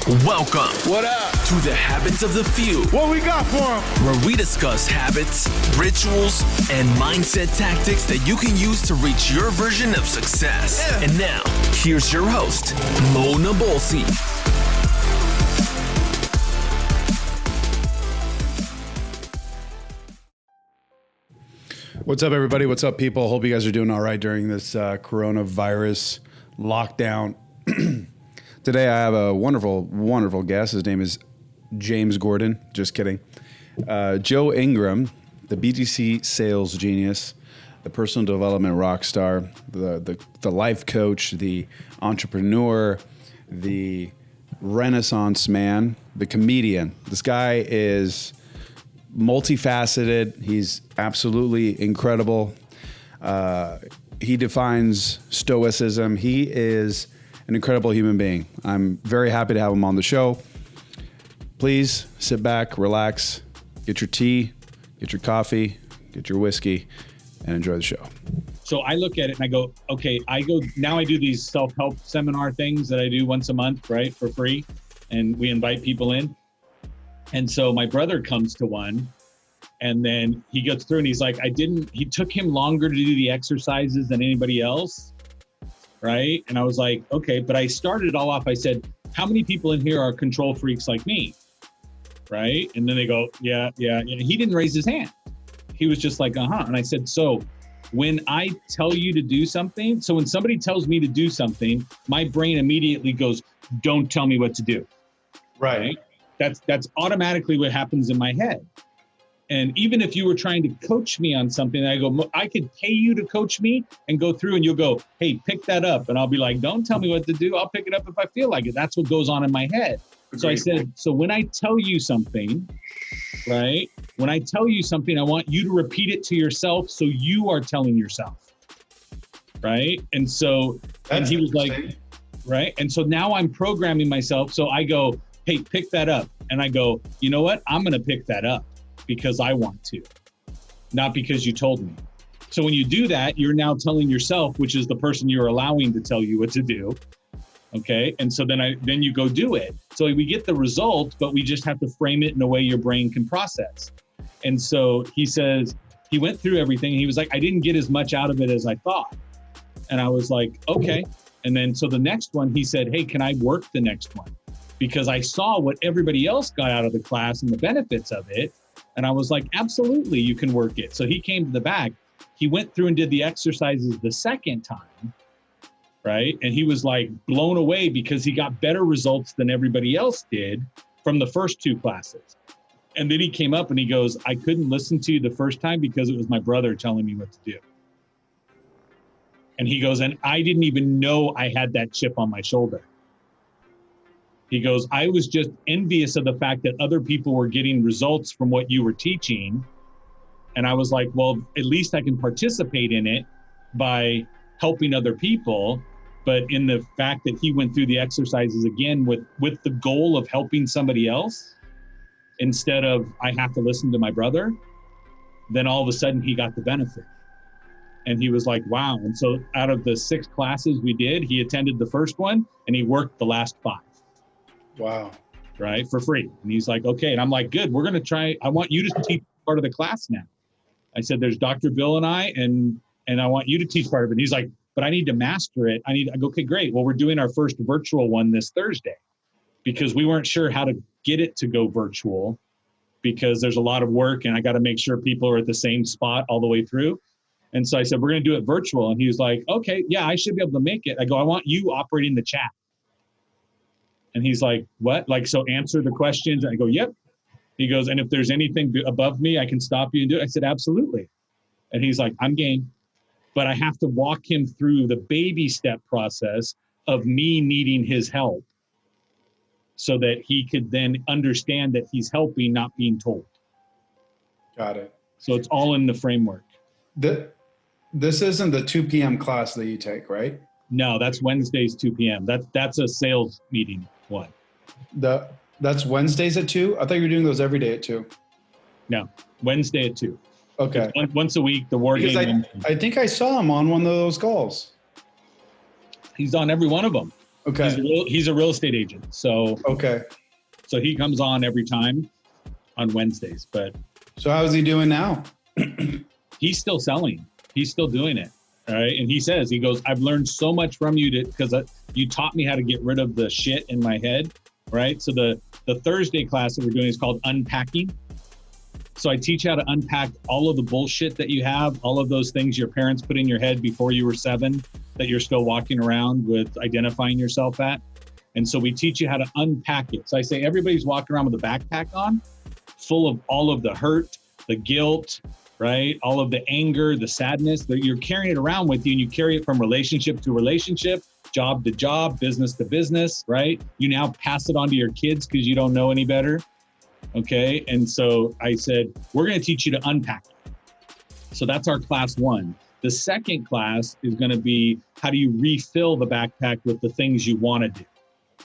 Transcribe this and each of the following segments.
Welcome. What up? To the Habits of the Few. What we got for them? Where we discuss habits, rituals, and mindset tactics that you can use to reach your version of success. Yeah. And now, here's your host, Mo Nabolsi. What's up, everybody? What's up, people? Hope you guys are doing all right during this coronavirus lockdown. Today, I have a wonderful, wonderful guest. His name is James Gordon. Just kidding. Joe Ingram, the BTC sales genius, the personal development rock star, the life coach, the entrepreneur, the Renaissance man, the comedian. This guy is multifaceted. He's absolutely incredible. He defines stoicism. He is an incredible human being. I'm very happy to have him on the show. Please sit back, relax, get your tea, get your coffee, get your whiskey, and enjoy the show. So I look at it and I go, okay, I do these self-help seminar things that I do once a month, right, for free. And we invite people in. And so my brother comes to one, and then he gets through and he's like, he took him longer to do the exercises than anybody else, right? And I was like, okay, but I started it all off. I said, how many people in here are control freaks like me, right? And then they go, yeah. He didn't raise his hand. He was just like, uh-huh. And I said, so when I tell you to do something, so when somebody tells me to do something, my brain immediately goes, don't tell me what to do, right? That's automatically what happens in my head. And even if you were trying to coach me on something, I could pay you to coach me and go through and you'll go, hey, pick that up. And I'll be like, don't tell me what to do. I'll pick it up if I feel like it. That's what goes on in my head. So I said, so when I tell you something, right? When I tell you something, I want you to repeat it to yourself. So you are telling yourself, right? And so, and he was like, right? And so now I'm programming myself. So I go, hey, pick that up. And I go, you know what? I'm going to pick that up because I want to, not because you told me. So when you do that, you're now telling yourself, which is the person you're allowing to tell you what to do. Okay. And so then you go do it. So we get the result, but we just have to frame it in a way your brain can process. And so he says, he went through everything. And he was like, I didn't get as much out of it as I thought. And I was like, okay. And then, so the next one, he said, hey, can I work the next one? Because I saw what everybody else got out of the class and the benefits of it. And I was like, absolutely, you can work it. So he came to the back. He went through and did the exercises the second time, right? And he was like blown away because he got better results than everybody else did from the first two classes. And then he came up and he goes, I couldn't listen to you the first time because it was my brother telling me what to do. And he goes, and I didn't even know I had that chip on my shoulder. He goes, I was just envious of the fact that other people were getting results from what you were teaching. And I was like, well, at least I can participate in it by helping other people. But in the fact that he went through the exercises again with the goal of helping somebody else, instead of I have to listen to my brother, then all of a sudden he got the benefit. And he was like, wow. And so out of the 6 classes we did, he attended the first one and he worked the last 5. Wow. Right, for free. And he's like, okay. And I'm like, good, we're going to try. I want you to teach part of the class now. I said, there's Dr. Bill and I, and I want you to teach part of it. And he's like, but I need to master it. I go, okay, great. Well, we're doing our first virtual one this Thursday because we weren't sure how to get it to go virtual because there's a lot of work and I got to make sure people are at the same spot all the way through. And so I said, we're going to do it virtual. And he was like, okay, yeah, I should be able to make it. I go, I want you operating the chat. And he's like, what? Like, so answer the questions. And I go, yep. He goes, and if there's anything above me, I can stop you and do it. I said, absolutely. And he's like, I'm game. But I have to walk him through the baby step process of me needing his help so that he could then understand that he's helping, not being told. Got it. So it's all in the framework. This isn't the 2 p.m. class that you take, right? No, that's Wednesdays, 2 p.m. That's a sales meeting one. That's Wednesdays at 2? I thought you were doing those every day at 2. No, Wednesday at 2. Okay. Once a week, the war game. I think I saw him on one of those calls. He's on every one of them. Okay. He's a real estate agent. So he comes on every time on Wednesdays. But so how is he doing now? He's still selling. He's still doing it. All right. And he goes, I've learned so much from you because you taught me how to get rid of the shit in my head. Right. So the Thursday class that we're doing is called Unpacking. So I teach how to unpack all of the bullshit that you have, all of those things your parents put in your head before you were 7 that you're still walking around with identifying yourself at. And so we teach you how to unpack it. So I say everybody's walking around with a backpack on, full of all of the hurt, the guilt, right? All of the anger, the sadness that you're carrying it around with you, and you carry it from relationship to relationship, job to job, business to business, right? You now pass it on to your kids because you don't know any better. Okay. And so I said, we're going to teach you to unpack it. So that's our class 1. The second class is going to be how do you refill the backpack with the things you want to do?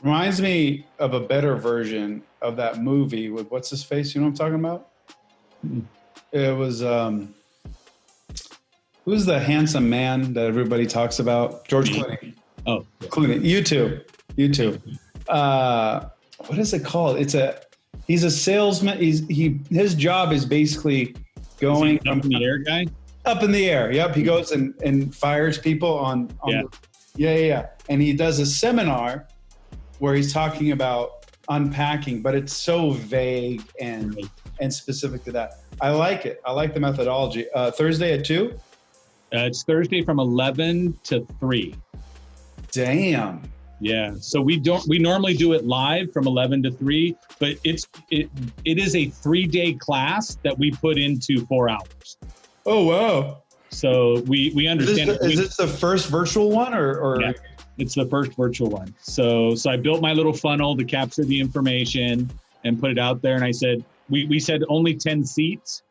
Reminds me of a better version of that movie with what's his face? You know what I'm talking about? It was, who's the handsome man that everybody talks about? George Clooney. Oh, yeah. Clooney. YouTube. What is it called? He's a salesman. His job is basically going up in the air guy. Up in the air. Yep. He goes and fires people on yeah. And he does a seminar where he's talking about unpacking, but it's so vague and specific to that. I like it. I like the methodology. Thursday at 2? It's Thursday from 11 to 3. Damn. Yeah. So we normally do it live from 11 to 3, but it is a 3-day class that we put into 4 hours. Oh, wow. So we understand. Is this the first virtual one or? Yeah, it's the first virtual one. So I built my little funnel to capture the information and put it out there. And I said, we said only 10 seats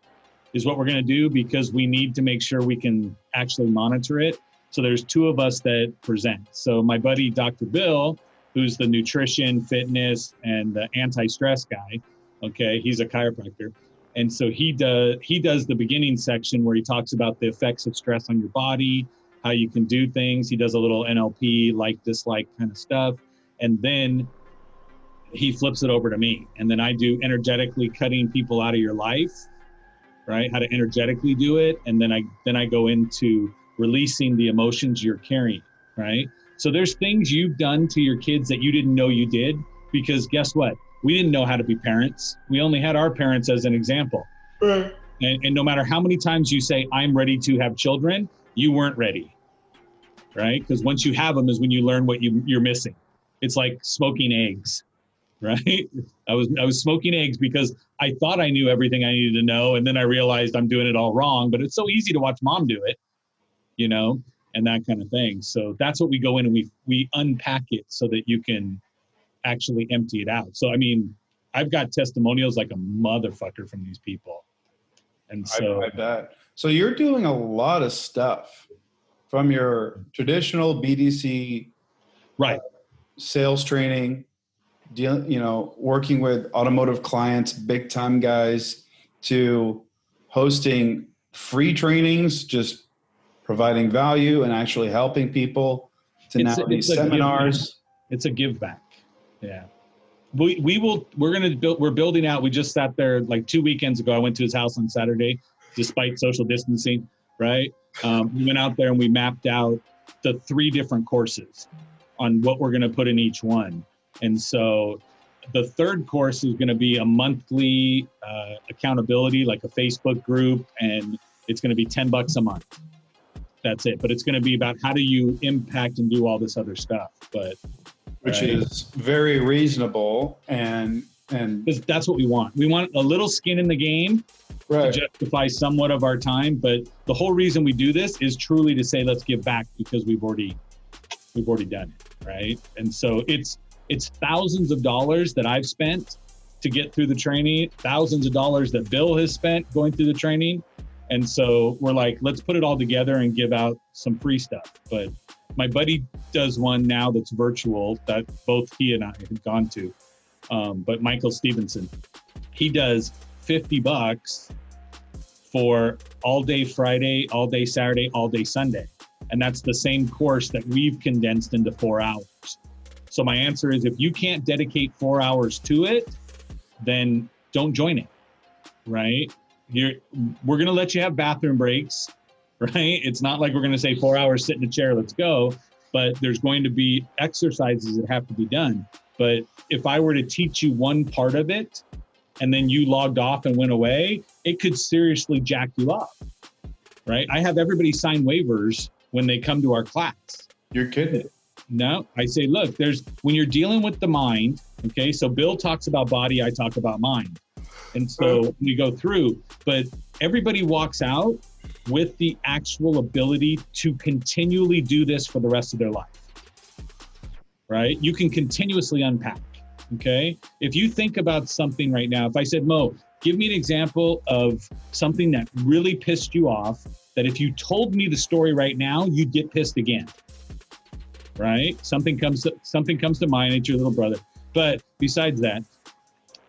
is what we're going to do because we need to make sure we can actually monitor it. So there's 2 of us that present. So my buddy, Dr. Bill, who's the nutrition, fitness, and the anti-stress guy. Okay. He's a chiropractor. And so he does the beginning section where he talks about the effects of stress on your body, how you can do things. He does a little NLP, like, dislike kind of stuff. And then he flips it over to me. And then I do energetically cutting people out of your life, right? How to energetically do it. And then I go into releasing the emotions you're carrying, right? So there's things you've done to your kids that you didn't know you did, because guess what? We didn't know how to be parents. We only had our parents as an example. Right. And no matter how many times you say, I'm ready to have children, you weren't ready, right? Because once you have them is when you learn what you're missing. It's like smoking eggs, right? I was smoking eggs because I thought I knew everything I needed to know. And then I realized I'm doing it all wrong, but it's so easy to watch mom do it, you know, and that kind of thing. So that's what we go in and we unpack it so that you can actually empty it out. So, I mean, I've got testimonials like a motherfucker from these people. And so I bet. So you're doing a lot of stuff from your traditional BDC, right? Sales training, working with automotive clients, big time guys, to hosting free trainings, just providing value and actually helping people, to now these seminars. It's a give back. Yeah. We're building out. We just sat there like 2 weekends ago. I went to his house on Saturday, despite social distancing, right? We went out there and we mapped out the 3 different courses on what we're going to put in each one. And so the 3rd course is going to be a monthly accountability, like a Facebook group, and it's going to be $10 a month. That's it. But it's going to be about how do you impact and do all this other stuff. Which is very reasonable, and that's what we want. We want a little skin in the game, right, to justify somewhat of our time. But the whole reason we do this is truly to say, let's give back, because we've already done it, right? And so it's thousands of dollars that I've spent to get through the training, thousands of dollars that Bill has spent going through the training. And so we're like, let's put it all together and give out some free stuff. But my buddy does one now that's virtual that both he and I have gone to. But Michael Stevenson, he does $50 for all day Friday, all day Saturday, all day Sunday. And that's the same course that we've condensed into 4 hours. So my answer is, if you can't dedicate 4 hours to it, then don't join it, right? We're going to let you have bathroom breaks, right? It's not like we're going to say 4 hours, sit in a chair, let's go. But there's going to be exercises that have to be done. But if I were to teach you one part of it and then you logged off and went away, it could seriously jack you up, right? I have everybody sign waivers when they come to our class. You're kidding. No, I say, look, when you're dealing with the mind, okay, so Bill talks about body, I talk about mind. And so we go through, but everybody walks out with the actual ability to continually do this for the rest of their life, right? You can continuously unpack, okay? If you think about something right now, if I said, Mo, give me an example of something that really pissed you off, that if you told me the story right now, you'd get pissed again, right? Something comes to mind, it's your little brother. But besides that,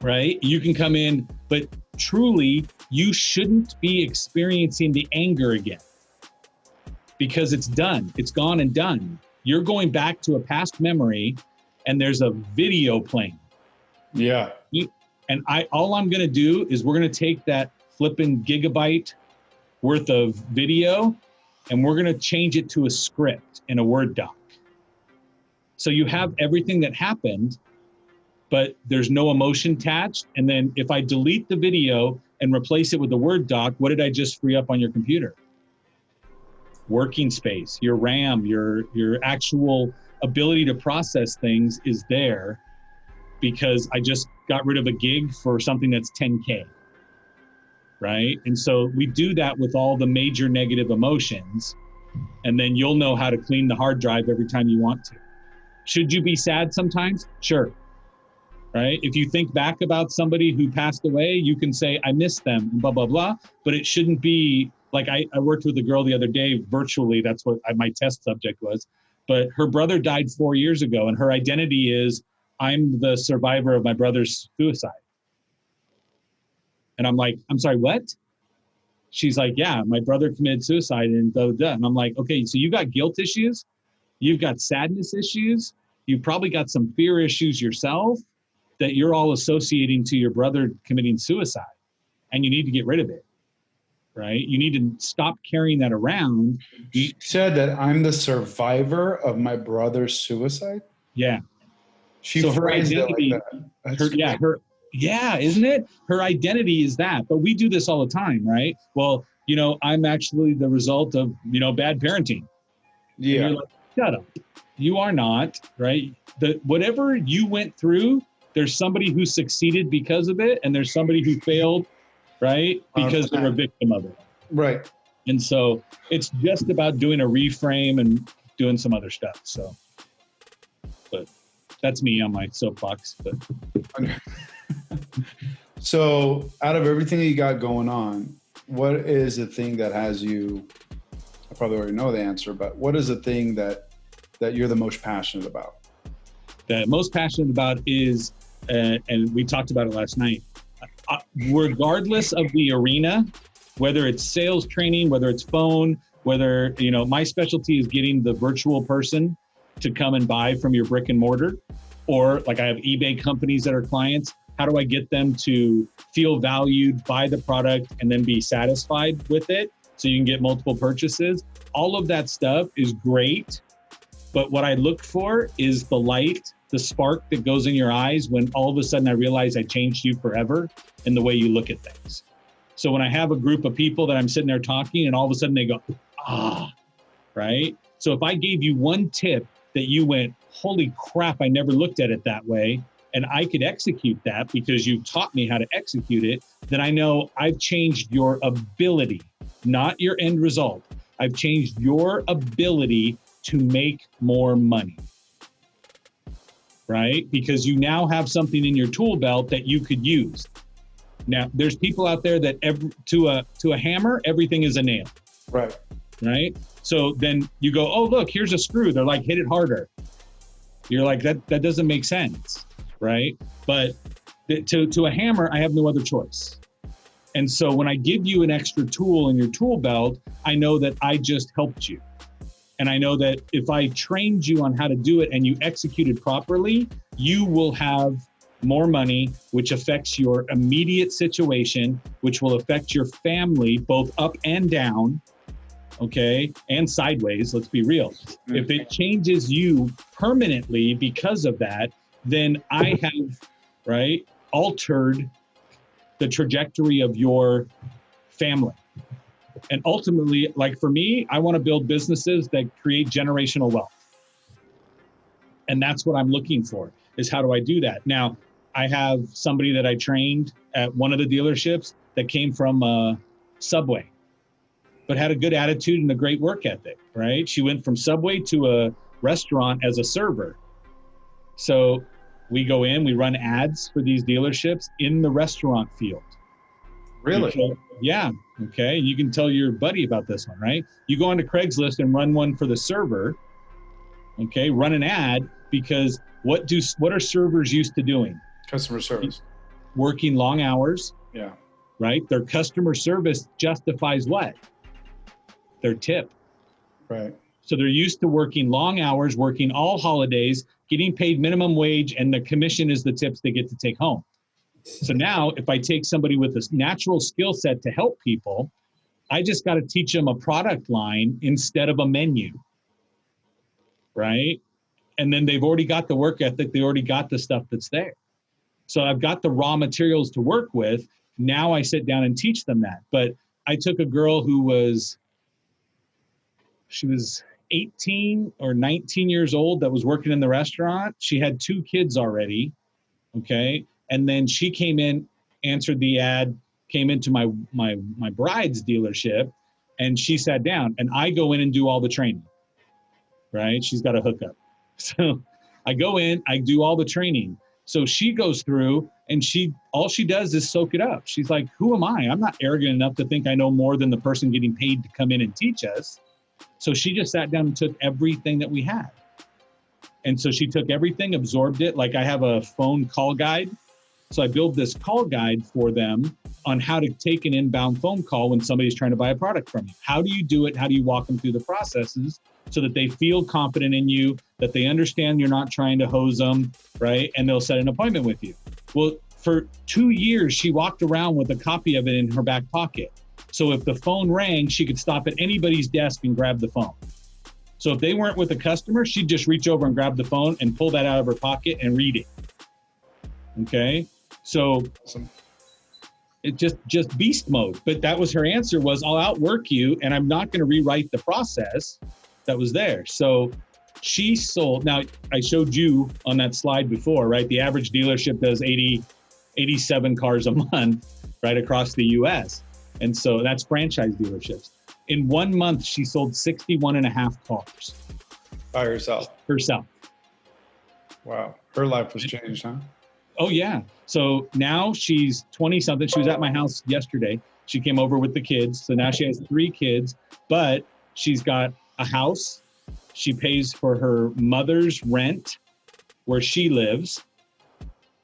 right, you can come in, but truly, you shouldn't be experiencing the anger again because it's done. It's gone and done. You're going back to a past memory and there's a video playing. Yeah. And all I'm going to do is we're going to take that flipping gigabyte worth of video and we're going to change it to a script in a Word doc. So you have everything that happened, but there's no emotion attached. And then if I delete the video and replace it with the Word doc, what did I just free up on your computer? Working space, your RAM, your actual ability to process things is there because I just got rid of a gig for something that's 10K, right? And so we do that with all the major negative emotions, and then you'll know how to clean the hard drive every time you want to. Should you be sad sometimes? Sure. Right? If you think back about somebody who passed away, you can say, I miss them, blah, blah, blah. But it shouldn't be like I worked with a girl the other day virtually. That's what my test subject was. But her brother died 4 years ago, and her identity is, I'm the survivor of my brother's suicide. And I'm like, I'm sorry, what? She's like, yeah, my brother committed suicide and blah, blah, blah. And I'm like, okay, so you got guilt issues. You've got sadness issues. You've probably got some fear issues yourself that you're all associating to your brother committing suicide, and you need to get rid of it, right? You need to stop carrying that around. You said that I'm the survivor of my brother's suicide? Yeah. So her identity, isn't it? Her identity is that, but we do this all the time, right? Well, I'm actually the result of, bad parenting. Yeah. And you're like, shut up. You are not, right? Whatever you went through, there's somebody who succeeded because of it, and there's somebody who failed, right? Because they're a victim of it. Right. And so it's just about doing a reframe and doing some other stuff. But that's me on my soapbox. But so out of everything that you got going on, what is the thing that has you, I probably already know the answer, but what is the thing that you're the most passionate about? The most passionate about is, and we talked about it last night, regardless of the arena, whether it's sales training, whether it's phone, whether, my specialty is getting the virtual person to come and buy from your brick and mortar, or like I have eBay companies that are clients. How do I get them to feel valued, buy the product, and then be satisfied with it so you can get multiple purchases? All of that stuff is great. But what I look for is the light, the spark that goes in your eyes when all of a sudden I realize I changed you forever in the way you look at things. So when I have a group of people that I'm sitting there talking and all of a sudden they go, right? So if I gave you one tip that you went, holy crap, I never looked at it that way, and I could execute that because you taught me how to execute it, then I know I've changed your ability, not your end result. I've changed your ability to make more money, right? Because you now have something in your tool belt that you could use. Now, there's people out there that to a hammer, everything is a nail. Right. Right? So then you go, oh, look, here's a screw. They're like, hit it harder. You're like, that doesn't make sense, right? But to a hammer, I have no other choice. And so when I give you an extra tool in your tool belt, I know that I just helped you. And I know that if I trained you on how to do it and you executed properly, you will have more money, which affects your immediate situation, which will affect your family, both up and down, okay, and sideways, let's be real. If it changes you permanently because of that, then I have, right, altered the trajectory of your family. And ultimately, like for me, I want to build businesses that create generational wealth. And that's what I'm looking for, is how do I do that? Now, I have somebody that I trained at one of the dealerships that came from Subway, but had a good attitude and a great work ethic, right? She went from Subway to a restaurant as a server. So we go in, we run ads for these dealerships in the restaurant field. Really? Yeah. Okay. You can tell your buddy about this one, right? You go onto Craigslist and run one for the server. Okay. Run an ad, because what are servers used to doing? Customer service. Working long hours. Yeah. Right. Their customer service justifies what? Their tip. Right. So they're used to working long hours, working all holidays, getting paid minimum wage, and the commission is the tips they get to take home. So now if I take somebody with this natural skill set to help people, I just got to teach them a product line instead of a menu, right? And then they've already got the work ethic. They already got the stuff that's there. So I've got the raw materials to work with. Now I sit down and teach them that. But I took a girl who was 18 or 19 years old that was working in the restaurant. She had 2 kids already. Okay. And then she came in, answered the ad, came into my bride's dealership, and she sat down, and I go in and do all the training, right? She's got a hookup. So I go in, I do all the training. So she goes through and all she does is soak it up. She's like, who am I? I'm not arrogant enough to think I know more than the person getting paid to come in and teach us. So she just sat down and took everything that we had. And so she took everything, absorbed it. Like I have a phone call guide. So I build this call guide for them on how to take an inbound phone call when somebody's trying to buy a product from you. How do you do it? How do you walk them through the processes so that they feel confident in you, that they understand you're not trying to hose them, right? And they'll set an appointment with you. Well, for 2 years, she walked around with a copy of it in her back pocket. So if the phone rang, she could stop at anybody's desk and grab the phone. So if they weren't with a customer, she'd just reach over and grab the phone and pull that out of her pocket and read it. Okay. So it just beast mode. But that was her answer, was I'll outwork you and I'm not going to rewrite the process that was there. So she sold. Now I showed you on that slide before, right? The average dealership does 87 cars a month, right, across the US. And so that's franchise dealerships. In 1 month, she sold 61 and a half cars. By herself? Herself. Wow. Her life was changed, huh? Oh, yeah. So now she's 20 something. She was at my house yesterday. She came over with the kids. So now she has 3 kids, but she's got a house. She pays for her mother's rent where she lives.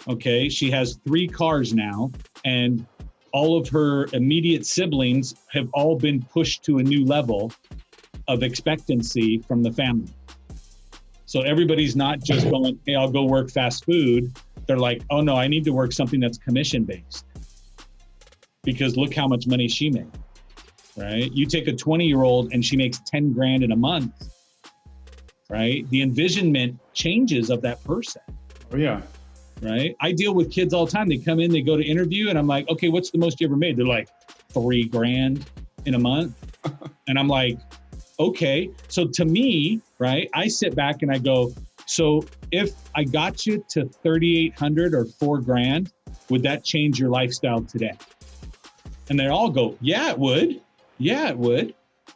Okay. She has 3 cars now, and all of her immediate siblings have all been pushed to a new level of expectancy from the family. So everybody's not just going, hey, I'll go work fast food. They're like, oh no, I need to work something that's commission based, because look how much money she made, right? You take a 20-year-old and she makes 10 grand in a month, right? The envisionment changes of that person. Oh yeah. Right? I deal with kids all the time. They come in, they go to interview, and I'm like, okay, what's the most you ever made? They're like, 3 grand in a month. And I'm like, okay. So to me, right, I sit back and I go, so if I got you to 3,800 or 4 grand, would that change your lifestyle today? And they all go, yeah, it would. Yeah, it would.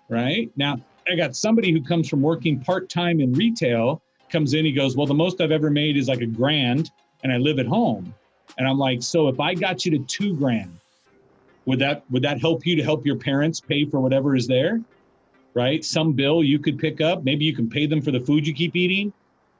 Right? Now, I got somebody who comes from working part-time in retail, comes in, he goes, well, the most I've ever made is like $1 grand. And I live at home. And I'm like, so if I got you to 2 grand, would that help you to help your parents pay for whatever is there? Right? Some bill you could pick up. Maybe you can pay them for the food you keep eating.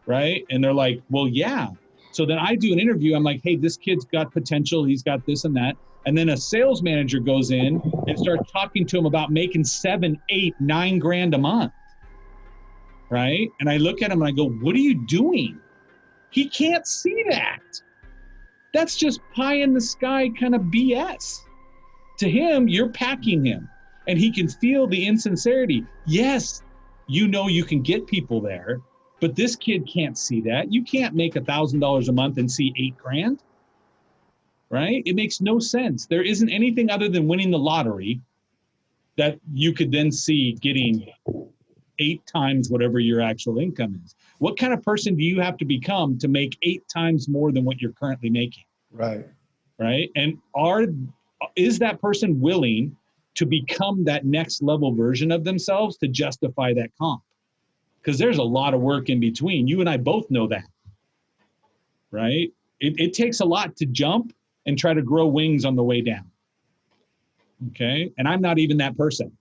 Right? And they're like, well, yeah. So then I do an interview. I'm like, hey, this kid's got potential. He's got this and that. And then a sales manager goes in and starts talking to him about making 7, 8, 9 grand a month. right? And I look at him and I go, what are you doing? He can't see that. That's just pie in the sky kind of BS. To him, you're packing him, and he can feel the insincerity. Yes, you know you can get people there, but this kid can't see that. You can't make $1,000 a month and see $8,000, right? It makes no sense. There isn't anything other than winning the lottery that you could then see getting 8 times whatever your actual income is. What kind of person do you have to become to make 8 times more than what you're currently making? Right. Right. And is that person willing to become that next level version of themselves to justify that comp? Because there's a lot of work in between. You and I both know that. Right. It takes a lot to jump and try to grow wings on the way down. Okay. And I'm not even that person.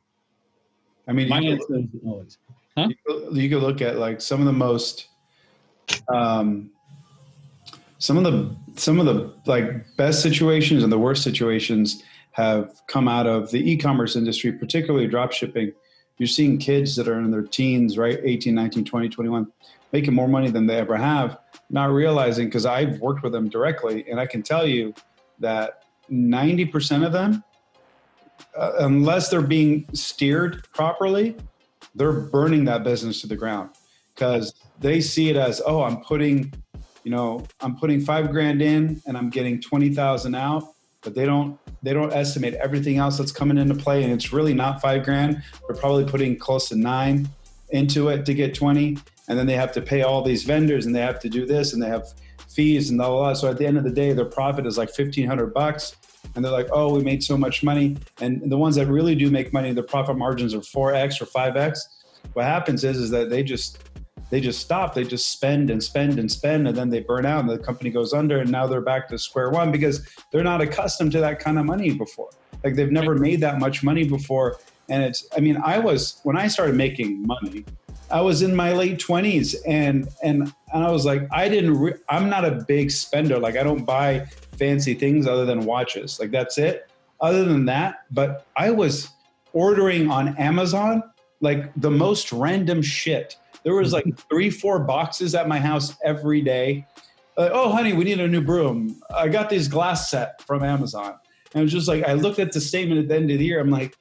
I mean, my answer is always, huh? You could look at like some of the most, some of the like best situations and the worst situations have come out of the e-commerce industry, particularly drop shipping. You're seeing kids that are in their teens, right? 18, 19, 20, 21, making more money than they ever have, not realizing, because I've worked with them directly, and I can tell you that 90% of them, unless they're being steered properly, they're burning that business to the ground, because they see it as, oh, I'm putting $5,000 in and I'm getting 20,000 out, but they don't estimate everything else that's coming into play. And it's really not $5,000. They're probably putting close to 9 into it to get 20. And then they have to pay all these vendors, and they have to do this, and they have fees and blah, blah, blah. So at the end of the day, their profit is like $1,500. And they're like, oh, we made so much money. And the ones that really do make money, the profit margins are 4X or 5X. What happens is that they just stop. They just spend and spend and spend, and then they burn out, and the company goes under, and now they're back to square one because they're not accustomed to that kind of money before. Like, they've never made that much money before. And when I started making money, I was in my late 20s, and I was like, I'm not a big spender. Like, I don't buy fancy things other than watches. Like, that's it. Other than that, but I was ordering on Amazon like the most random shit. There was like 3-4 boxes at my house every day. Oh, honey, we need a new broom. I got this glass set from Amazon. And it was just like, I looked at the statement at the end of the year. I'm like,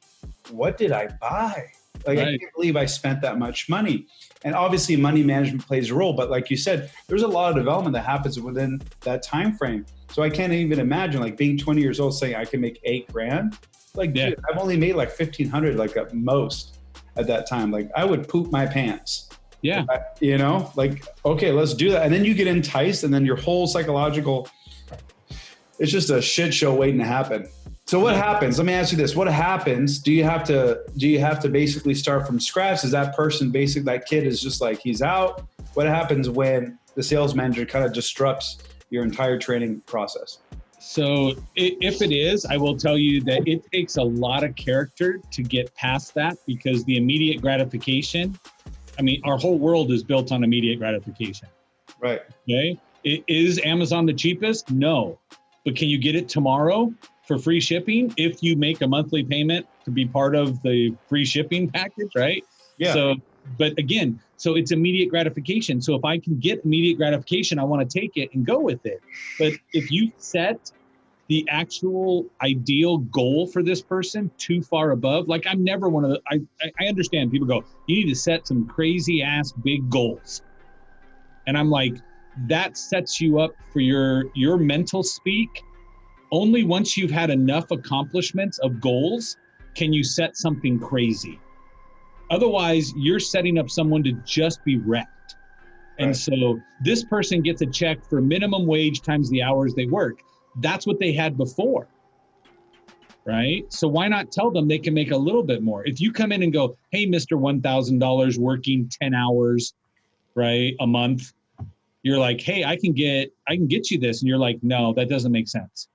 what did I buy? Like, right. I can't believe I spent that much money. And obviously money management plays a role. But like you said, there's a lot of development that happens within that time frame. So I can't even imagine like being 20 years old saying I can make $8,000. Like, yeah. Dude, I've only made like 1,500 like at most at that time. Like, I would poop my pants. Yeah. Like, okay, let's do that. And then you get enticed, and then your whole psychological, it's just a shit show waiting to happen. So what happens? Let me ask you this. What happens? Do you have to basically start from scratch? Is that person that kid is just like, he's out? What happens when the sales manager kind of disrupts your entire training process? So if it is, I will tell you that it takes a lot of character to get past that, because the immediate gratification, I mean, our whole world is built on immediate gratification. Right. Okay. Is Amazon the cheapest? No. But can you get it tomorrow for free shipping if you make a monthly payment to be part of the free shipping package, right? Yeah. So, but again, so it's immediate gratification. So if I can get immediate gratification, I want to take it and go with it. But if you set the actual ideal goal for this person too far above, like, I'm never one of the, I understand people go, you need to set some crazy ass big goals. And I'm like, that sets you up for your mental speak. Only once you've had enough accomplishments of goals can you set something crazy. Otherwise, you're setting up someone to just be wrecked. And right. So this person gets a check for minimum wage times the hours they work. That's what they had before, right? So why not tell them they can make a little bit more? If you come in and go, hey, Mr. $1,000 working 10 hours, right, a month, you're like, hey, I can get you this. And you're like, no, that doesn't make sense,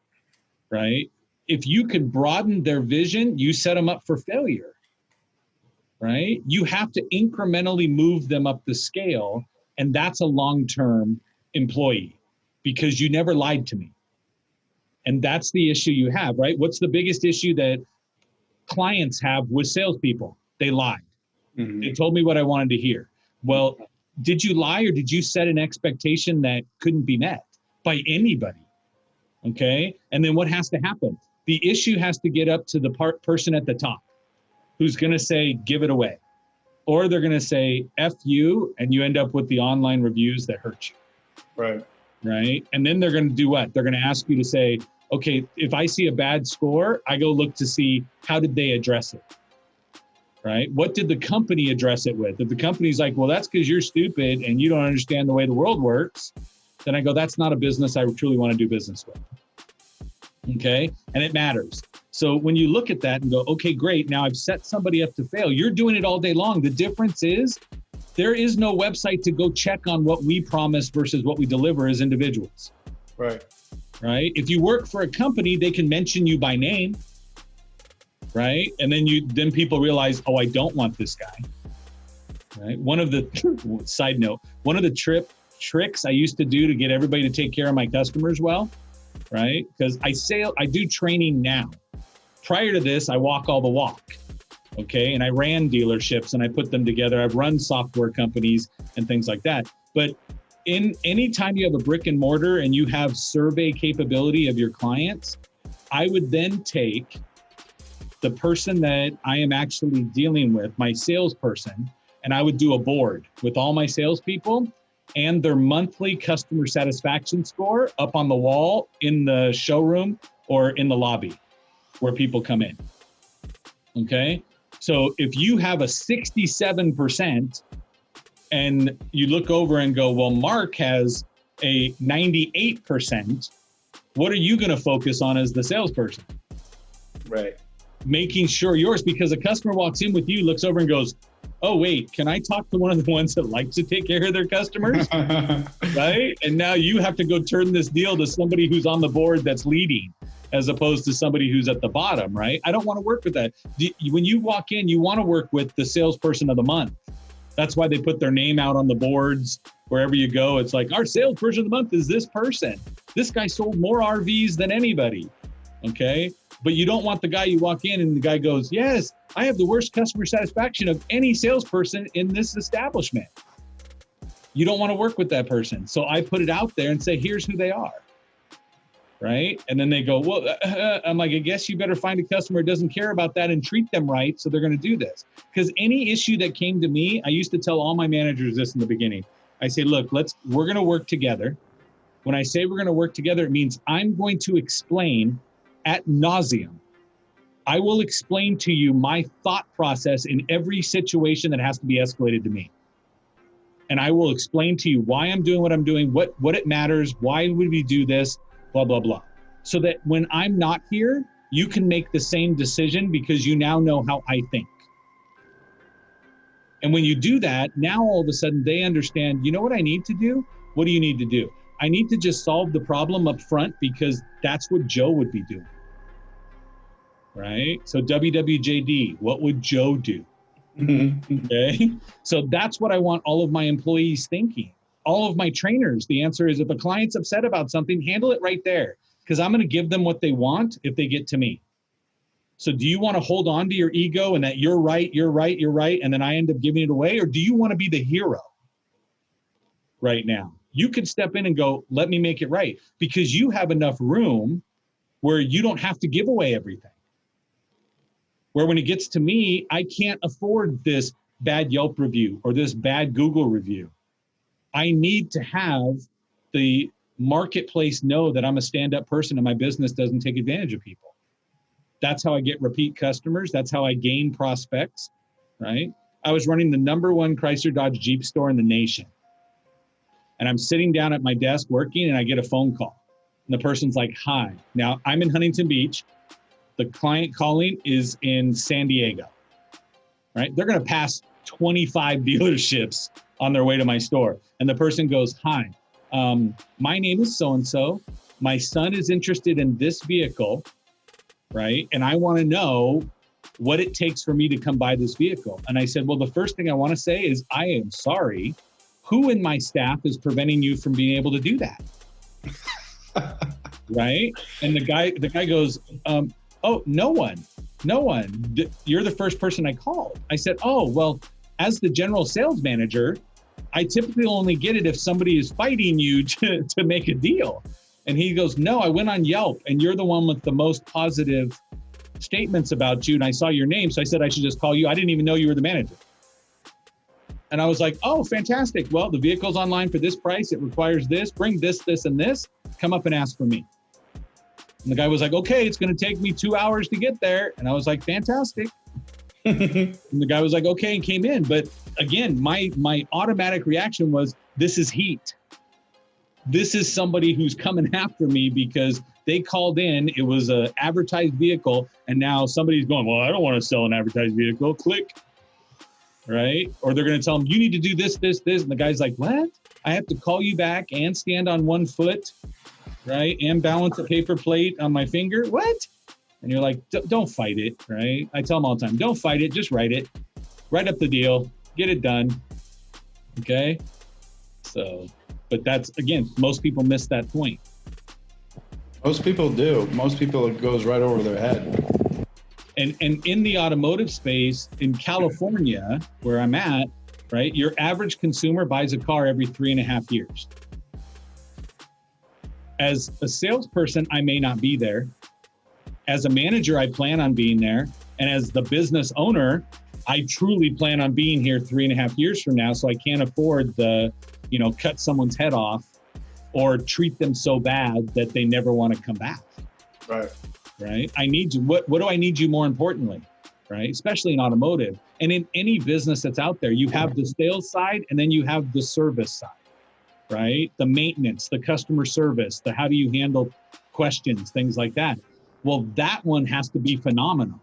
right? If you can broaden their vision, you set them up for failure, right? You have to incrementally move them up the scale, and that's a long-term employee, because you never lied to me. And that's the issue you have, right? What's the biggest issue that clients have with salespeople? They lied. Mm-hmm. They told me what I wanted to hear. Well, did you lie or did you set an expectation that couldn't be met by anybody? Okay. And then what has to happen? The issue has to get up to the person at the top who's going to say, give it away. Or they're going to say, F you, and you end up with the online reviews that hurt you. Right. Right. And then they're going to do what? They're going to ask you to say, okay, if I see a bad score, I go look to see how did they address it? Right? What did the company address it with? If the company's like, well, that's because you're stupid and you don't understand the way the world works, then I go, that's not a business I truly want to do business with. Okay. And it matters. So when you look at that and go, okay, great. Now I've set somebody up to fail. You're doing it all day long. The difference is there is no website to go check on what we promise versus what we deliver as individuals. Right. Right. If you work for a company, they can mention you by name. Right. And then people realize, oh, I don't want this guy. Right. One of the side note, one of the tricks I used to do to get everybody to take care of my customers well, right? Because I do training now. Prior to this, I walk all the walk. Okay. And I ran dealerships and I put them together. I've run software companies and things like that. But in any time you have a brick and mortar and you have survey capability of your clients, I would then take the person that I am actually dealing with, my salesperson, and I would do a board with all my salespeople and their monthly customer satisfaction score up on the wall in the showroom or in the lobby where people come in. Okay. So if you have a 67% and you look over and go, well, Mark has a 98%, what are you going to focus on as the salesperson? Right. Making sure yours, because a customer walks in with you, looks over and goes, oh, wait, can I talk to one of the ones that likes to take care of their customers? Right? And now you have to go turn this deal to somebody who's on the board that's leading as opposed to somebody who's at the bottom, right? I don't want to work with that. When you walk in, you want to work with the salesperson of the month. That's why they put their name out on the boards. Wherever you go, it's like, our salesperson of the month is this person. This guy sold more RVs than anybody. Okay? But you don't want the guy you walk in and the guy goes, yes, I have the worst customer satisfaction of any salesperson in this establishment. You don't want to work with that person. So I put it out there and say, here's who they are. Right. And then they go, well, I'm like, I guess you better find a customer who doesn't care about that and treat them right. So they're going to do this. Because any issue that came to me, I used to tell all my managers this in the beginning. I say, look, we're going to work together. When I say we're going to work together, it means I'm going to explain ad nauseum. I will explain to you my thought process in every situation that has to be escalated to me. And I will explain to you why I'm doing what I'm doing, what it matters, why would we do this, blah, blah, blah. So that when I'm not here, you can make the same decision because you now know how I think. And when you do that, now all of a sudden they understand, you know what I need to do? What do you need to do? I need to just solve the problem up front because that's what Joe would be doing. Right? So WWJD, what would Joe do? Okay. So that's what I want all of my employees thinking. All of my trainers, the answer is if a client's upset about something, handle it right there because I'm going to give them what they want if they get to me. So do you want to hold on to your ego and that you're right, and then I end up giving it away? Or do you want to be the hero right now? You could step in and go, let me make it right because you have enough room where you don't have to give away everything. Where when it gets to me, I can't afford this bad Yelp review or this bad Google review. I need to have the marketplace know that I'm a stand-up person and my business doesn't take advantage of people. That's how I get repeat customers. That's how I gain prospects, right? I was running the #1 Chrysler Dodge Jeep store in the nation. And I'm sitting down at my desk working and I get a phone call. And the person's like, hi. Now I'm in Huntington Beach. The client calling is in San Diego, right? They're going to pass 25 dealerships on their way to my store. And the person goes, hi, my name is so-and-so. My son is interested in this vehicle, right? And I want to know what it takes for me to come buy this vehicle. And I said, well, the first thing I want to say is I am sorry. Who in my staff is preventing you from being able to do that? Right? And the guy goes, oh, no one. You're the first person I called. I said, oh, well, as the general sales manager, I typically only get it if somebody is fighting you to make a deal. And he goes, no, I went on Yelp and you're the one with the most positive statements about you. And I saw your name. So I said, I should just call you. I didn't even know you were the manager. And I was like, oh, fantastic. Well, the vehicle's online for this price. It requires this, bring this, this, and this. Come up and ask for me. And the guy was like, okay, it's going to take me 2 hours to get there. And I was like, fantastic. And the guy was like, okay, and came in. But again, my automatic reaction was, this is heat. This is somebody who's coming after me because they called in. It was an advertised vehicle. And now somebody's going, well, I don't want to sell an advertised vehicle. Click. Right? Or they're going to tell them, you need to do this, this, this. And the guy's like, what? I have to call you back and stand on 1 foot, right? And balance a paper plate on my finger. What? And you're like, don't fight it, right? I tell them all the time, don't fight it, just write it. Write up the deal, get it done, okay? So, but that's, again, most people miss that point. Most people do. Most people, it goes right over their head. And in the automotive space, in California, where I'm at, right, your average consumer buys a car every 3.5 years. As a salesperson, I may not be there. As a manager, I plan on being there. And as the business owner, I truly plan on being here 3.5 years from now. So I can't afford cut someone's head off or treat them so bad that they never want to come back. Right. I need you. What do I need you more importantly? Right. Especially in automotive and in any business that's out there, you have the sales side and then you have the service side, right? The maintenance, the customer service, the how do you handle questions, things like that. Well, that one has to be phenomenal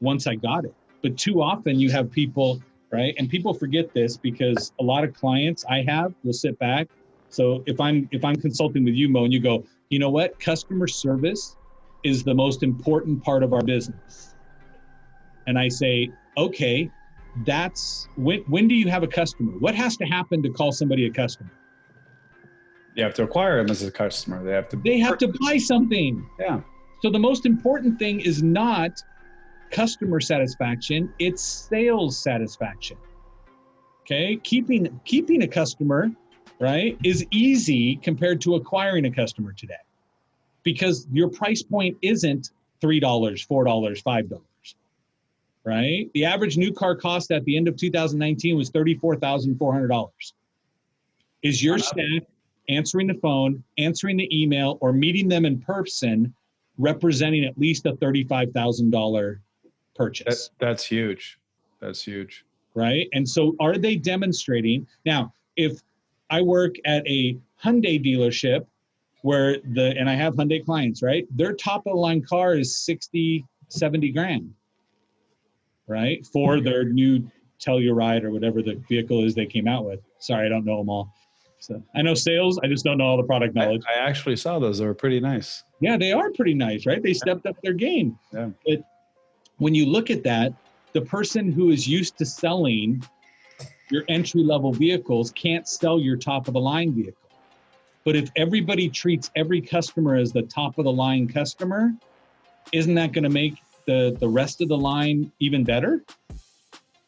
once I got it. But too often you have people, right? And people forget this because a lot of clients I have will sit back. So if I'm consulting with you, Mo, and you go, you know what? Customer service is the most important part of our business. And I say, okay, that's when do you have a customer? What has to happen to call somebody a customer? You have to acquire them as a customer. They have to buy something. Yeah. So the most important thing is not customer satisfaction, it's sales satisfaction. Okay? Keeping a customer, right, is easy compared to acquiring a customer today. Because your price point isn't $3, $4, $5, right? The average new car cost at the end of 2019 was $34,400. Is your staff answering the phone, answering the email, or meeting them in person representing at least a $35,000 purchase? That's huge. That's huge. Right? And so are they demonstrating? Now, if I work at a Hyundai dealership, and I have Hyundai clients, right? Their top of the line car is 60, 70 grand, right? For their new Telluride or whatever the vehicle is they came out with. Sorry, I don't know them all. So I know sales, I just don't know all the product knowledge. I actually saw those. They were pretty nice. Yeah, they are pretty nice, right? They stepped up their game. Yeah. But when you look at that, the person who is used to selling your entry-level vehicles can't sell your top-of-the-line vehicle. But if everybody treats every customer as the top-of-the-line customer, isn't that going to make the rest of the line even better?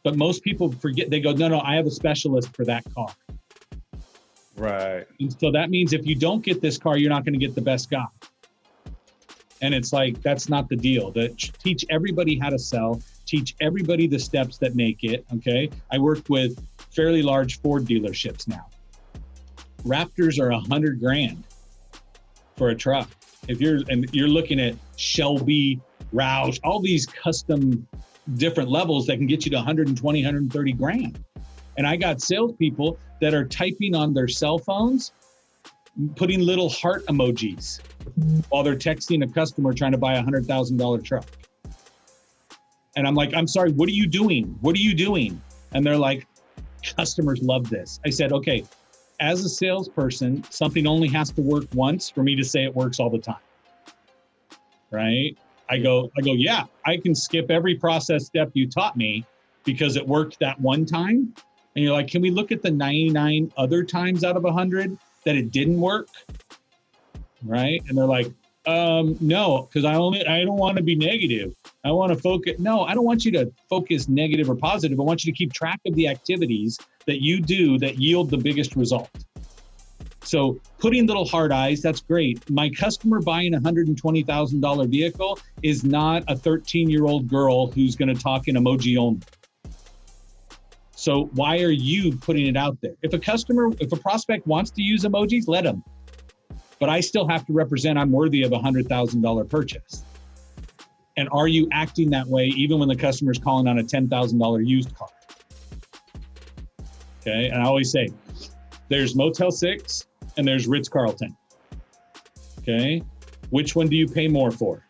But most people forget. They go, no, I have a specialist for that car. Right. And so that means if you don't get this car, you're not going to get the best guy. And it's like, that's not the deal. Teach everybody how to sell, teach everybody the steps that make it, okay? I work with fairly large Ford dealerships now. Raptors are $100 grand for a truck. If you're looking at Shelby, Roush, all these custom different levels that can get you to 120, 130 grand. And I got salespeople that are typing on their cell phones, putting little heart emojis while they're texting a customer trying to buy a $100,000 truck. And I'm like, I'm sorry, what are you doing? What are you doing? And they're like, customers love this. I said, okay, as a salesperson, something only has to work once for me to say it works all the time. Right? I go, yeah, I can skip every process step you taught me because it worked that one time. And you're like, can we look at the 99 other times out of 100 that it didn't work? Right? And they're like, no, because I don't want to be negative. I want to focus. No, I don't want you to focus negative or positive. I want you to keep track of the activities that you do that yield the biggest result. So putting little heart eyes, that's great. My customer buying a $120,000 vehicle is not a 13-year-old girl who's going to talk in emoji only. So why are you putting it out there? If a prospect wants to use emojis, let them. But I still have to represent I'm worthy of a $100,000 purchase. And are you acting that way even when the customer's calling on a $10,000 used car? Okay, and I always say, there's Motel 6 and there's Ritz-Carlton. Okay, which one do you pay more for?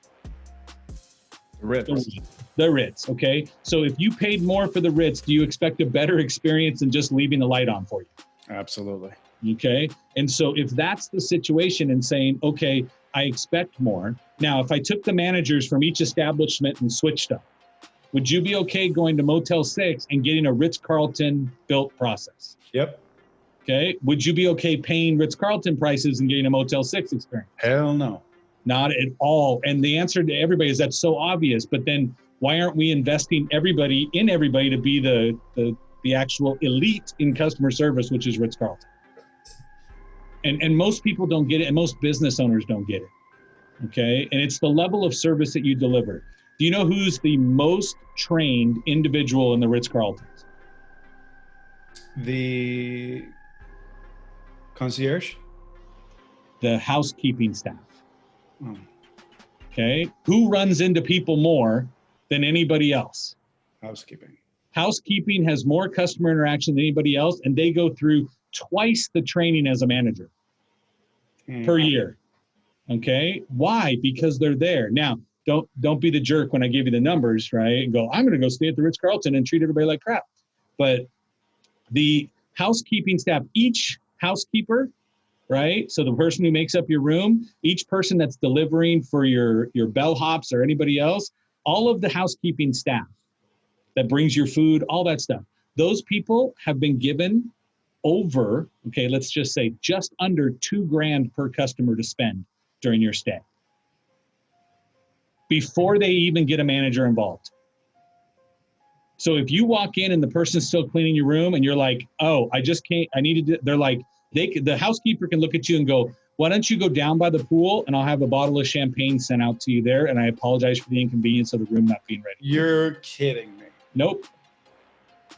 The Ritz. The Ritz, okay? So if you paid more for the Ritz, do you expect a better experience than just leaving the light on for you? Absolutely. Okay, and so if that's the situation and saying, okay, I expect more. Now, if I took the managers from each establishment and switched them, would you be okay going to Motel 6 and getting a Ritz-Carlton built process? Yep. Okay, would you be okay paying Ritz-Carlton prices and getting a Motel 6 experience? Hell no. Not at all. And the answer to everybody is that's so obvious, but then why aren't we investing everybody to be the actual elite in customer service, which is Ritz-Carlton? And most people don't get it, and most business owners don't get it, okay? And it's the level of service that you deliver. Do you know who's the most trained individual in the Ritz-Carltons? The concierge? The housekeeping staff. Oh. Okay? Who runs into people more than anybody else? Housekeeping. Housekeeping has more customer interaction than anybody else, and they go through twice the training as a manager per year. Okay? Why? Because they're there. Now, don't be the jerk when I give you the numbers, right? And go, I'm going to go stay at the Ritz-Carlton and treat everybody like crap. But the housekeeping staff, each housekeeper, right? So the person who makes up your room, each person that's delivering for your bellhops or anybody else, all of the housekeeping staff that brings your food, all that stuff, those people have been given over, okay, let's just say just under $2,000 per customer to spend during your stay before they even get a manager involved. So if you walk in and the person's still cleaning your room and you're like, oh, I just can't, I needed to, they're like, the housekeeper can look at you and go, why don't you go down by the pool and I'll have a bottle of champagne sent out to you there. And I apologize for the inconvenience of the room not being ready. You're kidding me. Nope.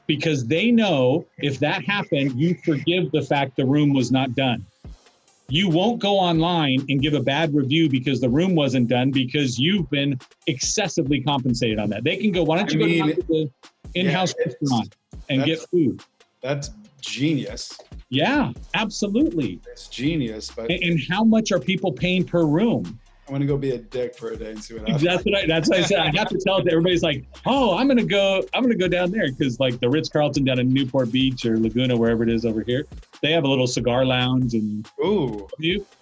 Because they know if that happened, you forgive the fact the room was not done. You won't go online and give a bad review because the room wasn't done because you've been excessively compensated on that. They can go, why don't you go down to the in-house restaurant and get food? That's genius. Yeah, absolutely. It's genius. But and how much are people paying per room? I'm gonna go be a dick for a day and see what happens. That's what I said. I have to tell it to everybody's like, oh, I'm gonna go down there because like the Ritz-Carlton down in Newport Beach or Laguna, wherever it is over here, they have a little cigar lounge and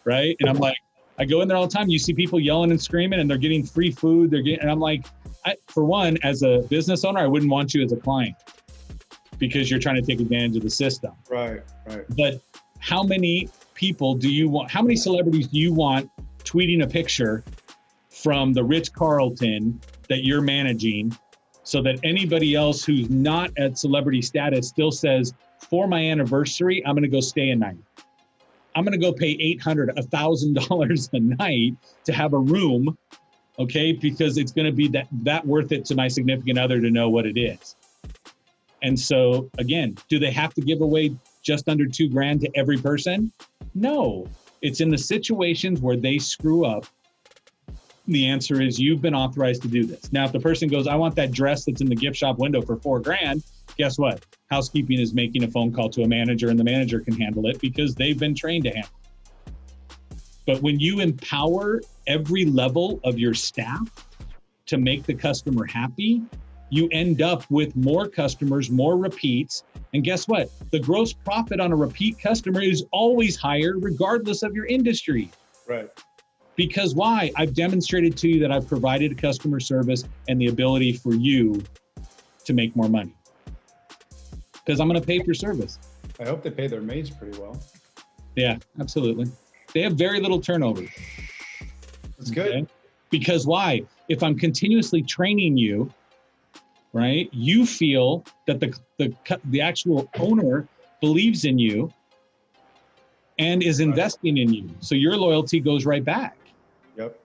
right. And I'm like, I go in there all the time. You see people yelling and screaming, and they're getting free food. And I'm like, for one, as a business owner, I wouldn't want you as a client because you're trying to take advantage of the system. Right. But how many people do you want? How many celebrities do you want tweeting a picture from the Ritz-Carlton that you're managing so that anybody else who's not at celebrity status still says, for my anniversary, I'm going to go stay a night. I'm going to go pay $800, $1,000 a night to have a room, okay? Because it's going to be that worth it to my significant other to know what it is. And so, again, do they have to give away just under $2,000 to every person? No. It's in the situations where they screw up. The answer is you've been authorized to do this. Now, if the person goes, I want that dress that's in the gift shop window for $4,000, guess what? Housekeeping is making a phone call to a manager and the manager can handle it because they've been trained to handle it. But when you empower every level of your staff to make the customer happy, you end up with more customers, more repeats. And guess what? The gross profit on a repeat customer is always higher regardless of your industry. Right. Because why? I've demonstrated to you that I've provided customer service and the ability for you to make more money. Because I'm going to pay for service. I hope they pay their maids pretty well. Yeah, absolutely. They have very little turnover. That's good. Okay? Because why? If I'm continuously training you, right, you feel that the actual owner believes in you and is investing in you. So your loyalty goes right back. Yep.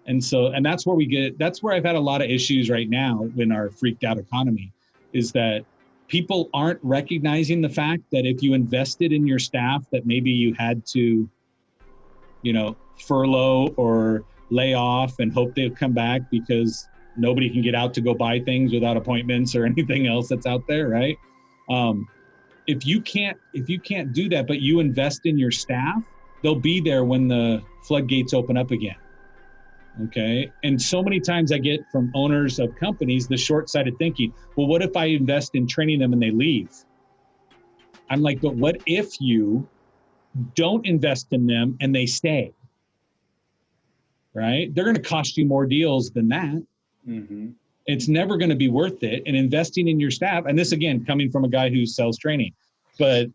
And that's where I've had a lot of issues right now in our freaked out economy, is that people aren't recognizing the fact that if you invested in your staff, that maybe you had to, furlough or lay off and hope they'll come back because nobody can get out to go buy things without appointments or anything else that's out there, right? If you can't do that, but you invest in your staff, they'll be there when the floodgates open up again. Okay. And so many times I get from owners of companies the short-sighted thinking, well, what if I invest in training them and they leave? I'm like, but what if you don't invest in them and they stay? Right? They're going to cost you more deals than that. Mm-hmm. It's never going to be worth it. And investing in your staff, and this again, coming from a guy who sells training, but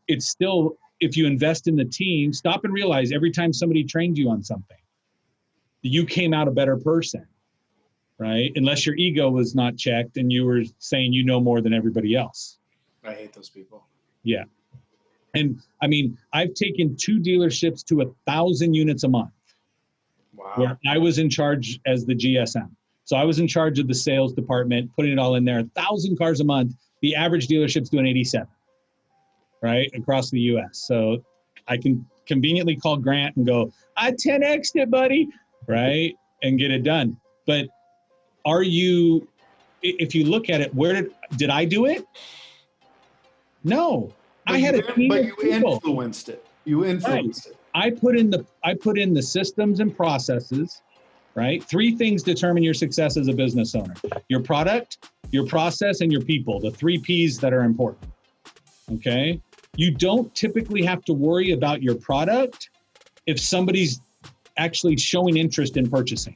it's still, if you invest in the team, stop and realize every time somebody trained you on something, you came out a better person, right? Unless your ego was not checked and you were saying you know more than everybody else. I hate those people. Yeah. And I mean, I've taken 2 dealerships to 1,000 units a month. Wow. Where I was in charge as the GSM. So I was in charge of the sales department, putting it all in there, 1,000 cars a month. The average dealership's doing 87, right? Across the US. So I can conveniently call Grant and go, I 10X'd it, buddy, right? And get it done. But if you look at it, did I do it? No. But I had a team But of you people. influenced it. You influenced it. I put in the systems and processes, right? 3 things determine your success as a business owner: your product, your process, and your people, the 3 Ps that are important. Okay. You don't typically have to worry about your product if somebody's actually showing interest in purchasing.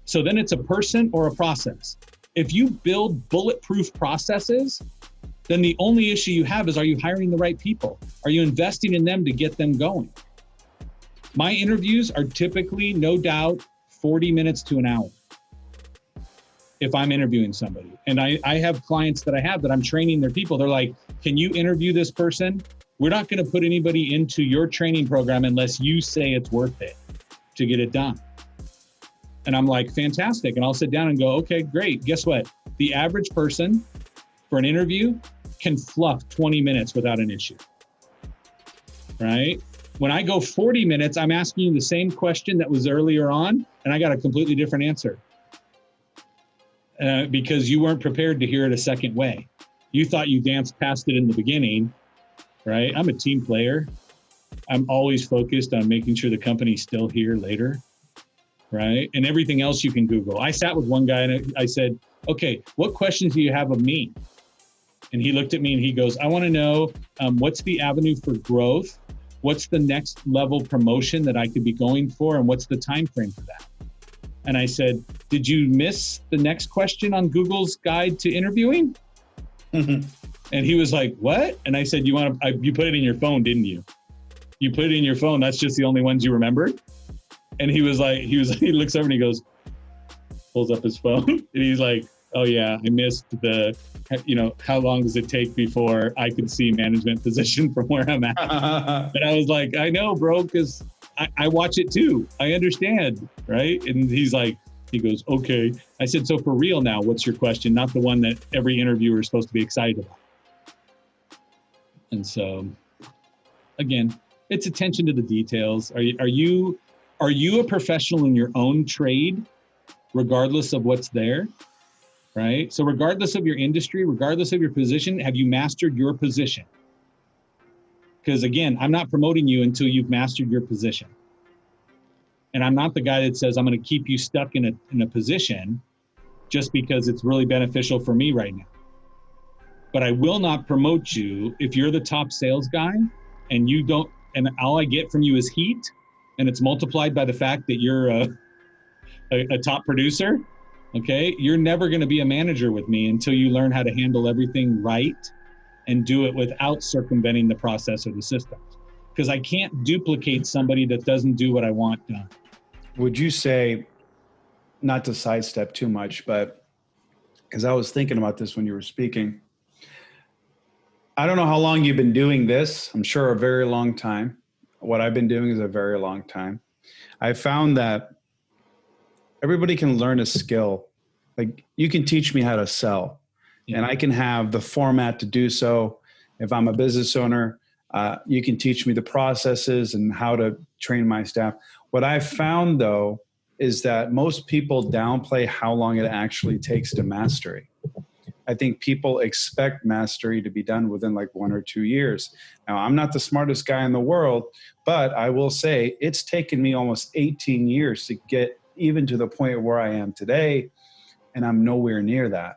So then it's a person or a process. If you build bulletproof processes, then the only issue you have is, are you hiring the right people? Are you investing in them to get them going? My interviews are typically, no doubt, 40 minutes to an hour if I'm interviewing somebody. And I have clients that I'm training their people. They're like, can you interview this person? We're not going to put anybody into your training program unless you say it's worth it to get it done. And I'm like, fantastic. And I'll sit down and go, okay, great. Guess what? The average person for an interview can fluff 20 minutes without an issue, right? When I go 40 minutes, I'm asking you the same question that was earlier on, and I got a completely different answer because you weren't prepared to hear it a second way. You thought you danced past it in the beginning, right? I'm a team player. I'm always focused on making sure the company's still here later, right? And everything else you can Google. I sat with one guy and I said, okay, what questions do you have of me? And he looked at me and he goes, I want to know what's the avenue for growth? What's the next level promotion that I could be going for? And what's the time frame for that? And I said, did you miss the next question on Google's guide to interviewing? Mm-hmm. And he was like, what? And I said, you put it in your phone, didn't you? You put it in your phone. That's just the only ones you remembered. And he looks over and he goes, pulls up his phone and he's like, oh yeah, I missed how long does it take before I could see management position from where I'm at? And I was like, I know, bro, because I watch it too. I understand, right? And he goes, okay. I said, so for real now, what's your question? Not the one that every interviewer is supposed to be excited about. And so, again, it's attention to the details. Are you a professional in your own trade, regardless of what's there? Right? So regardless of your industry, regardless of your position, have you mastered your position? Because again, I'm not promoting you until you've mastered your position. And I'm not the guy that says I'm going to keep you stuck in a position just because it's really beneficial for me right now. But I will not promote you if you're the top sales guy and you don't, and all I get from you is heat, and it's multiplied by the fact that you're a top producer. Okay, you're never going to be a manager with me until you learn how to handle everything right and do it without circumventing the process or the systems. Because I can't duplicate somebody that doesn't do what I want done. would you say, not to sidestep too much, but because I was thinking about this when you were speaking, I don't know how long you've been doing this. I'm sure a very long time. What I've been doing is a very long time. I found that everybody can learn a skill. Like you can teach me how to sell, and I can have the format to do so. If I'm a business owner, you can teach me the processes and how to train my staff. What I've found though is that most people downplay how long it actually takes to mastery. I think people expect mastery to be done within like 1 or 2 years. Now, I'm not the smartest guy in the world, but I will say it's taken me almost 18 years to get even to the point where I am today, and I'm nowhere near that.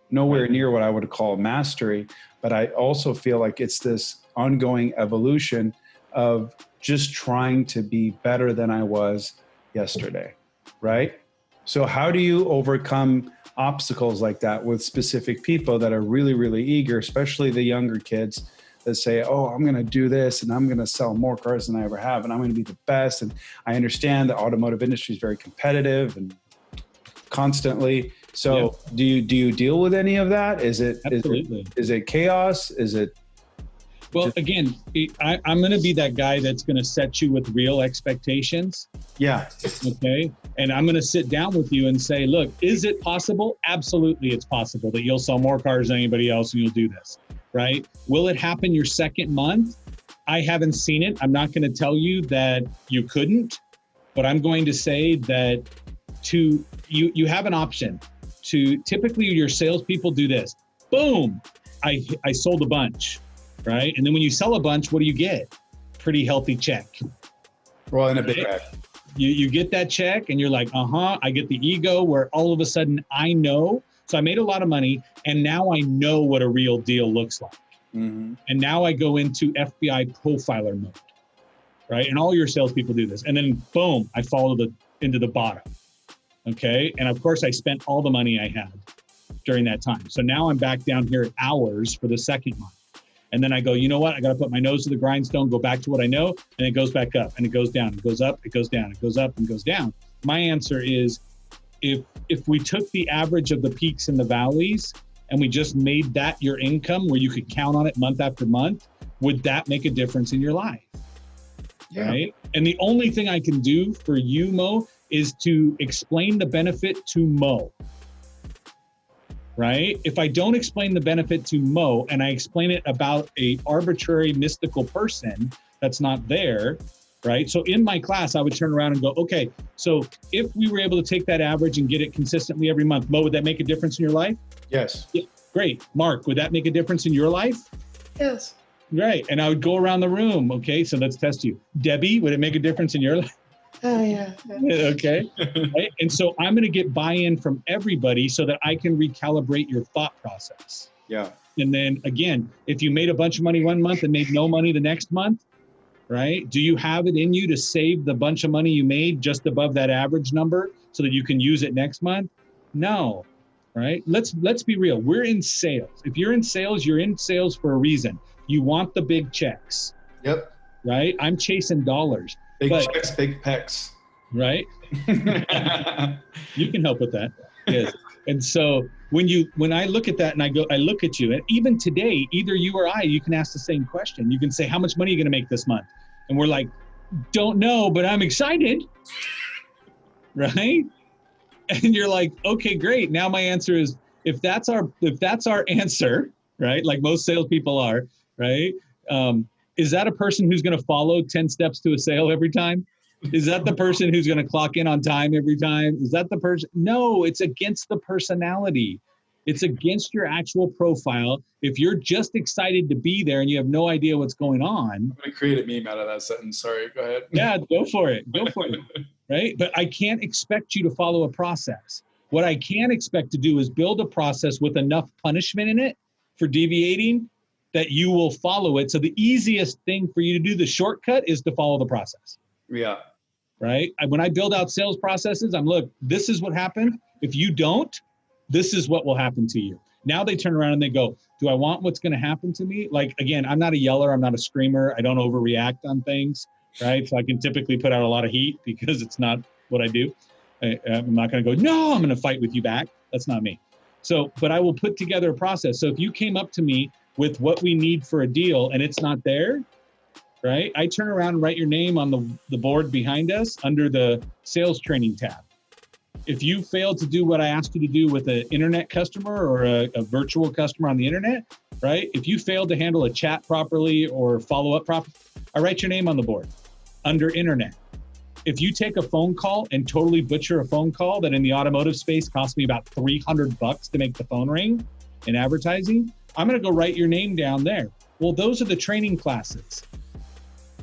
Nowhere near what I would call mastery, but I also feel like it's this ongoing evolution of just trying to be better than I was yesterday, right? So how do you overcome obstacles like that with specific people that are really, really eager, especially the younger kids that say, oh, I'm going to do this and I'm going to sell more cars than I ever have and I'm going to be the best. And I understand the automotive industry is very competitive and constantly. So do you deal with any of that? Is it chaos? Is it? Well, again, I'm going to be that guy that's going to set you with real expectations. Yeah. Okay. And I'm going to sit down with you and say, look, is it possible? Absolutely, it's possible that you'll sell more cars than anybody else and you'll do this, right? Will it happen your second month? I haven't seen it. I'm not going to tell you that you couldn't, but I'm going to say that you have an option to, typically your salespeople do this. Boom, I sold a bunch. Right. And then when you sell a bunch, what do you get? Pretty healthy check. Well, in a big bag. You get that check and you're like, I get the ego where all of a sudden I know. So I made a lot of money and now I know what a real deal looks like. Mm-hmm. And now I go into FBI profiler mode. Right. And all your salespeople do this. And then boom, I fall into the bottom. Okay. And of course I spent all the money I had during that time. So now I'm back down here at hours for the second month. And then I go, you know what? I got to put my nose to the grindstone, go back to what I know. And it goes back up and it goes down, it goes up, it goes down, it goes up and goes down. My answer is if we took the average of the peaks and the valleys and we just made that your income where you could count on it month after month, would that make a difference in your life? Yeah. Right. And the only thing I can do for you, Mo, is to explain the benefit to Mo. Right? If I don't explain the benefit to Mo and I explain it about a arbitrary mystical person that's not there, right? So in my class, I would turn around and go, okay, so if we were able to take that average and get it consistently every month, Mo, would that make a difference in your life? Yes. Yeah, great. Mark, would that make a difference in your life? Yes. Right. And I would go around the room. Okay, so let's test you. Debbie, would it make a difference in your life? Oh, yeah. Okay. Right? And so I'm going to get buy-in from everybody so that I can recalibrate your thought process. Yeah. And then again, if you made a bunch of money one month and made no money the next month, right? Do you have it in you to save the bunch of money you made just above that average number so that you can use it next month? No. Right? Let's be real. We're in sales. If you're in sales, you're in sales for a reason. You want the big checks. Yep. Right? I'm chasing dollars. Big checks, big pecs. Right? You can help with that. Yes. And so when I look at that and I look at you, and even today, either you or I, you can ask the same question. You can say, how much money are you going to make this month? And we're like, don't know, but I'm excited. Right? And you're like, okay, great. Now my answer is, if that's our answer, right? Like most salespeople are, right? Is that a person who's going to follow 10 steps to a sale every time? Is that the person who's going to clock in on time every time? Is that the person? No, it's against the personality. It's against your actual profile. If you're just excited to be there and you have no idea what's going on. I'm going to create a meme out of that sentence. Sorry, go ahead. Yeah, go for it. Go for it. Right? But I can't expect you to follow a process. What I can expect to do is build a process with enough punishment in it for deviating that you will follow it. So the easiest thing for you to do, the shortcut, is to follow the process. Yeah. Right? When I build out sales processes, look, this is what happened. If you don't, this is what will happen to you. Now they turn around and they go, do I want what's going to happen to me? Like, again, I'm not a yeller. I'm not a screamer. I don't overreact on things. Right? So I can typically put out a lot of heat because it's not what I do. I'm not going to go, no, I'm going to fight with you back. That's not me. So, but I will put together a process. So if you came up to me with what we need for a deal and it's not there, right? I turn around and write your name on the board behind us under the sales training tab. If you fail to do what I asked you to do with an internet customer or a virtual customer on the internet, right? If you fail to handle a chat properly or follow up properly, I write your name on the board under internet. If you take a phone call and totally butcher a phone call that in the automotive space cost me about $300 to make the phone ring in advertising, I'm going to go write your name down there. Well, those are the training classes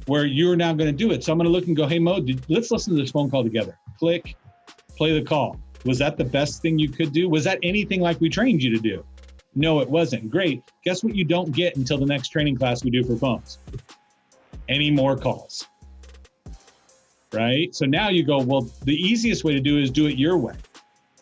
where you're now going to do it. So I'm going to look and go, hey, Mo, let's listen to this phone call together. Click. Play the call. Was that the best thing you could do? Was that anything like we trained you to do? No, it wasn't. Great. Guess what you don't get until the next training class we do for phones? Any more calls, right? So now you go, well, the easiest way to do it is do it your way.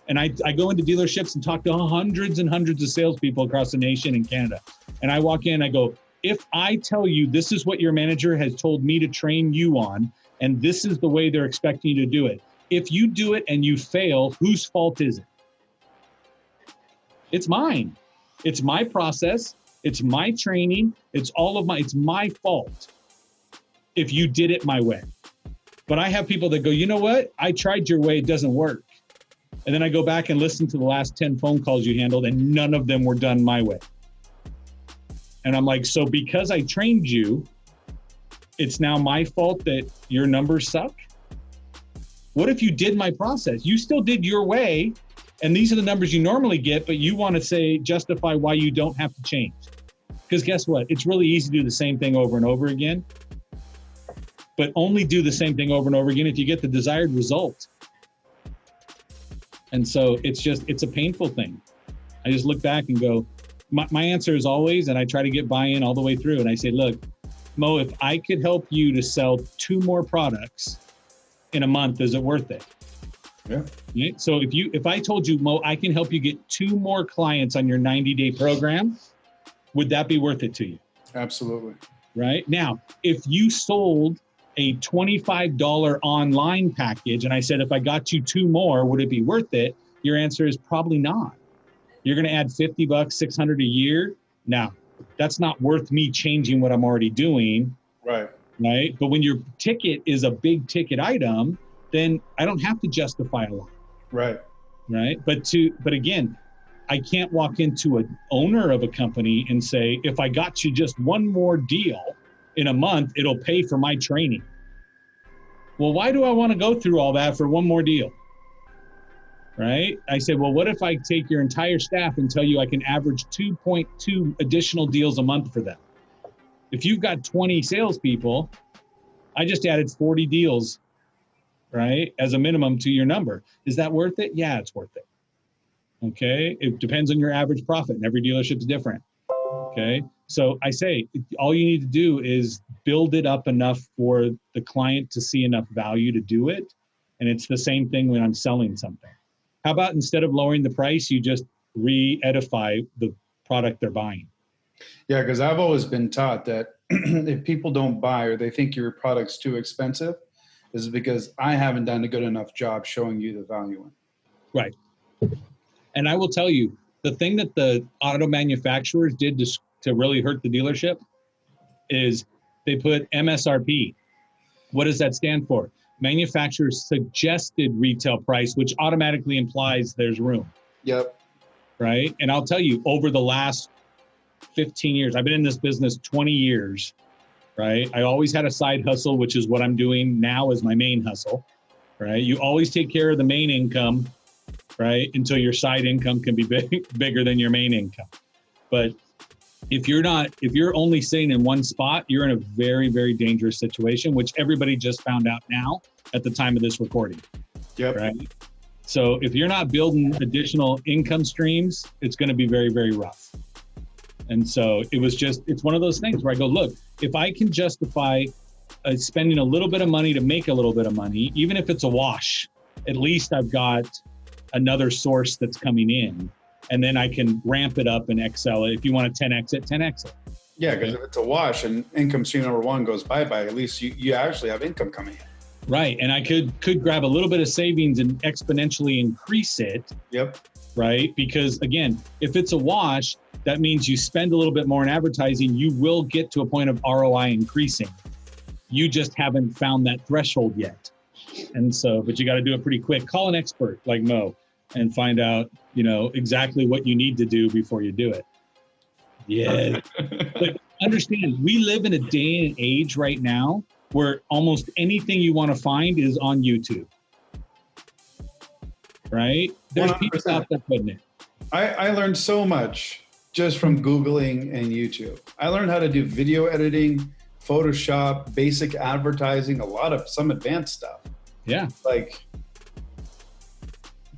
And I go into dealerships and talk to hundreds and hundreds of salespeople across the nation and Canada. And I walk in and I go, if I tell you this is what your manager has told me to train you on, and this is the way they're expecting you to do it, if you do it and you fail, whose fault is it? It's mine. It's my process. It's my training. It's my fault if you did it my way. But I have people that go, you know what? I tried your way. It doesn't work. And then I go back and listen to the last 10 phone calls you handled and none of them were done my way. And I'm like, so because I trained you, it's now my fault that your numbers suck? What if you did my process? You still did your way, and these are the numbers you normally get, but you want to justify why you don't have to change. Because guess what? It's really easy to do the same thing over and over again, but only do the same thing over and over again if you get the desired result. And so it's a painful thing. I just look back and go, my answer is always, and I try to get buy-in all the way through, and I say, look, Mo, if I could help you to sell 2 more products in a month, is it worth it? Yeah. Right? So if I told you, Mo, I can help you get 2 more clients on your 90-day program, would that be worth it to you? Absolutely. Right? Now, if you sold a $25 online package and I said, if I got you 2 more, would it be worth it? Your answer is probably not. You're going to add $50, $600 a year. Now, that's not worth me changing what I'm already doing. Right. Right. But when your ticket is a big ticket item, then I don't have to justify a lot. Right. Right. But again, I can't walk into an owner of a company and say, if I got you just 1 more deal in a month, it'll pay for my training. Well, why do I want to go through all that for 1 more deal? Right. I said, well, what if I take your entire staff and tell you I can average 2.2 additional deals a month for them? If you've got 20 salespeople, I just added 40 deals, right, as a minimum to your number. Is that worth it? Yeah, it's worth it. Okay. It depends on your average profit, and every dealership is different. Okay. So I say, all you need to do is build it up enough for the client to see enough value to do it. And it's the same thing when I'm selling something. How about instead of lowering the price, you just re-edify the product they're buying? Yeah, because I've always been taught that if people don't buy or they think your product's too expensive, is because I haven't done a good enough job showing you the value in. Right. And I will tell you, the thing that the auto manufacturers did to really hurt the dealership is they put MSRP. What does that stand for? Manufacturer's suggested retail price, which automatically implies there's room. Yep. Right. And I'll tell you, over the last 15 years, I've been in this business 20 years, right? I always had a side hustle, which is what I'm doing now as my main hustle, right? You always take care of the main income, right? Until your side income can be bigger than your main income. But if you're only sitting in one spot, you're in a very, very dangerous situation, which everybody just found out now at the time of this recording. Yep. Right. So if you're not building additional income streams, it's going to be very, very rough. And so it's one of those things where I go, look, if I can justify spending a little bit of money to make a little bit of money, even if it's a wash, at least I've got another source that's coming in, and then I can ramp it up and excel it. If you want to 10X it, 10X it. Yeah, because if it's a wash and income stream number 1 goes bye-bye, at least you actually have income coming in. Right. And I could grab a little bit of savings and exponentially increase it. Yep. Right. Because again, if it's a wash, that means you spend a little bit more in advertising, you will get to a point of ROI increasing. You just haven't found that threshold yet. And so, but you got to do it pretty quick. Call an expert like Mo and find out, exactly what you need to do before you do it. Yeah. But understand, we live in a day and age right now where almost anything you want to find is on YouTube. Right? There's 100%. People out there putting it. I learned so much just from Googling and YouTube. I learned how to do video editing, Photoshop, basic advertising, some advanced stuff. Yeah. Like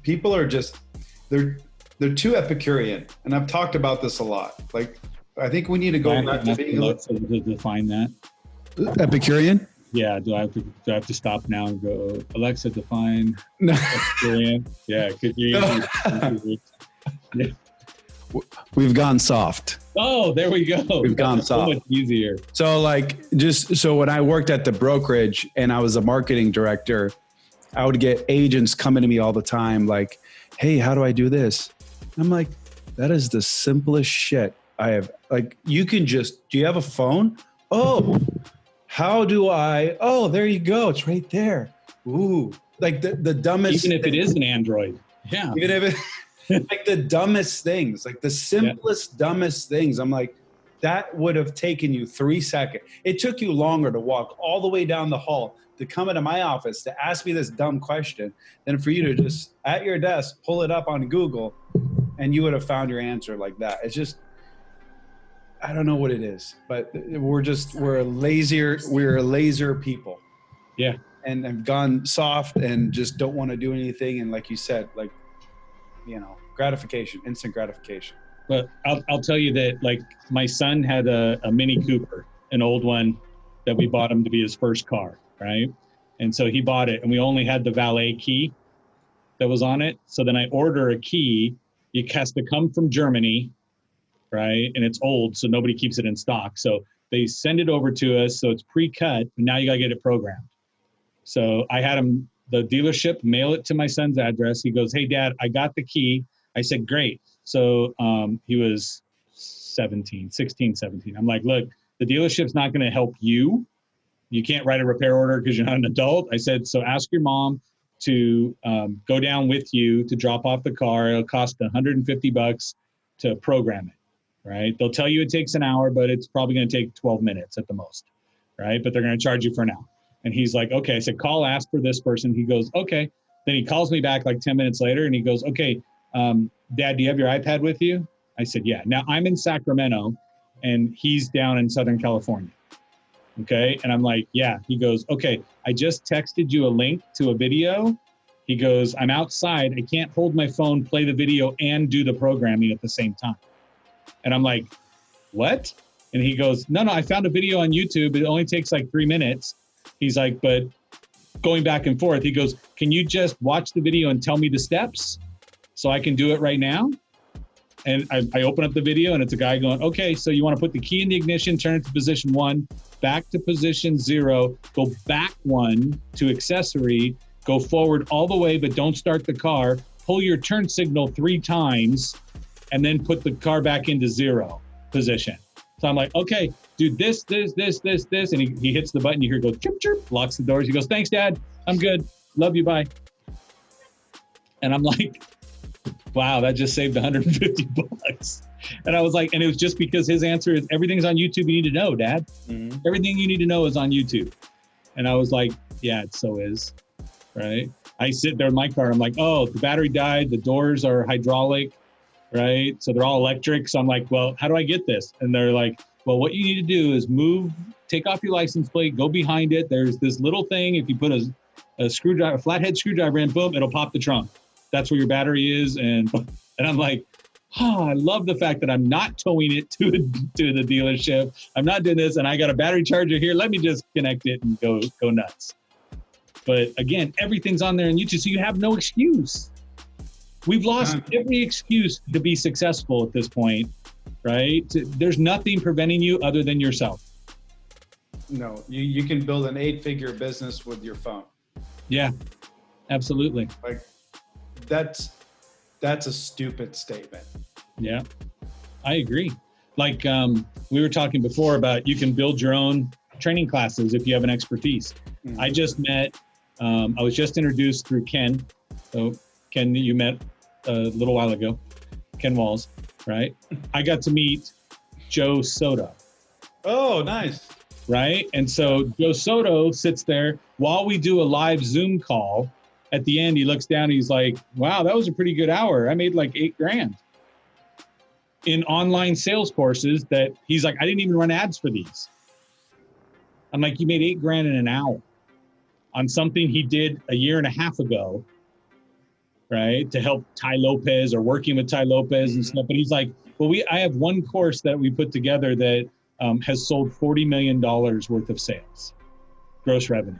people are just, they're too Epicurean. And I've talked about this a lot. Like, I think we need to go back to being to define that. Epicurean? Yeah. Do I have to stop now and go, Alexa, define Epicurean? Yeah. Could you? Yeah. We've gone soft. Oh, there we go. We've gone so soft. Much easier. So when I worked at the brokerage and I was a marketing director, I would get agents coming to me all the time like, hey, how do I do this? I'm like, that is the simplest shit I have. Like, do you have a phone? Oh, how do I? Oh, there you go. It's right there. Ooh, like the dumbest. Even if it is an Android. Yeah. Even if it. Like the dumbest things, like the simplest, dumbest things. I'm like, that would have taken you 3 seconds. It took you longer to walk all the way down the hall to come into my office to ask me this dumb question than for you to just at your desk, pull it up on Google and you would have found your answer like that. It's just, I don't know what it is, but we're a lazier people. Yeah. And have gone soft and just don't want to do anything. And like you said, like, instant gratification. But I'll tell you that, like, my son had a Mini Cooper, an old one that we bought him to be his first car, right? And so he bought it, and we only had the valet key that was on it. So then I order a key. It has to come from Germany, right? And it's old, so nobody keeps it in stock. So they send it over to us, so it's pre-cut, and now you got to get it programmed. So I had the dealership mail it to my son's address. He goes, hey, Dad, I got the key. I said, great. So he was 16, 17. I'm like, look, the dealership's not going to help you. You can't write a repair order because you're not an adult. I said, so ask your mom to go down with you to drop off the car. It'll cost $150 to program it, right? They'll tell you it takes an hour, but it's probably going to take 12 minutes at the most, right? But they're going to charge you for an hour. And he's like, okay. I said, call, ask for this person. He goes, okay. Then he calls me back like 10 minutes later and he goes, okay, Dad, do you have your iPad with you? I said, yeah. Now I'm in Sacramento and he's down in Southern California. Okay. And I'm like, yeah. He goes, okay, I just texted you a link to a video. He goes, I'm outside. I can't hold my phone, play the video and do the programming at the same time. And I'm like, what? And he goes, no, I found a video on YouTube. It only takes like 3 minutes. He's like, but going back and forth, he goes, can you just watch the video and tell me the steps so I can do it right now? And I open up the video and it's a guy going, okay, so you want to put the key in the ignition, turn it to position 1, back to position 0, go back 1 to accessory, go forward all the way, but don't start the car, pull your turn signal 3 times, and then put the car back into 0 position. So I'm like, okay, do this. And he hits the button. You hear it go chirp, chirp, locks the doors. He goes, thanks, Dad. I'm good. Love you. Bye. And I'm like, wow, that just saved $150. And I was like, and it was just because his answer is everything's on YouTube. You need to know, Dad. Mm-hmm. Everything you need to know is on YouTube. And I was like, yeah, it so is. Right. I sit there in my car. I'm like, oh, the battery died. The doors are hydraulic. Right. So they're all electric. So I'm like, well, how do I get this? And they're like, well, what you need to do is take off your license plate, go behind it. There's this little thing. If you put a screwdriver, a flathead screwdriver in, boom, it'll pop the trunk. That's where your battery is. And I'm like, oh, I love the fact that I'm not towing it to the dealership. I'm not doing this. And I got a battery charger here. Let me just connect it and go nuts. But again, everything's on there on YouTube. So you have no excuse. We've lost every excuse to be successful at this point, right? There's nothing preventing you other than yourself. No, you can build an 8-figure business with your phone. Yeah, absolutely. Like that's a stupid statement. Yeah, I agree. Like we were talking before about you can build your own training classes if you have an expertise. Mm-hmm. I just met, I was just introduced through Ken. So Ken, that you met a little while ago, Ken Walls, right? I got to meet Joe Soto. Oh, nice. Right? And so Joe Soto sits there while we do a live Zoom call. At the end, he looks down and he's like, wow, that was a pretty good hour. I made like $8,000 in online sales courses that he's like, I didn't even run ads for these. I'm like, you made $8,000 in an hour on something he did a year and a half ago, right? To help Ty Lopez or working with Ty Lopez and stuff. But he's like, well, I have one course that we put together that has sold $40 million worth of sales, gross revenue.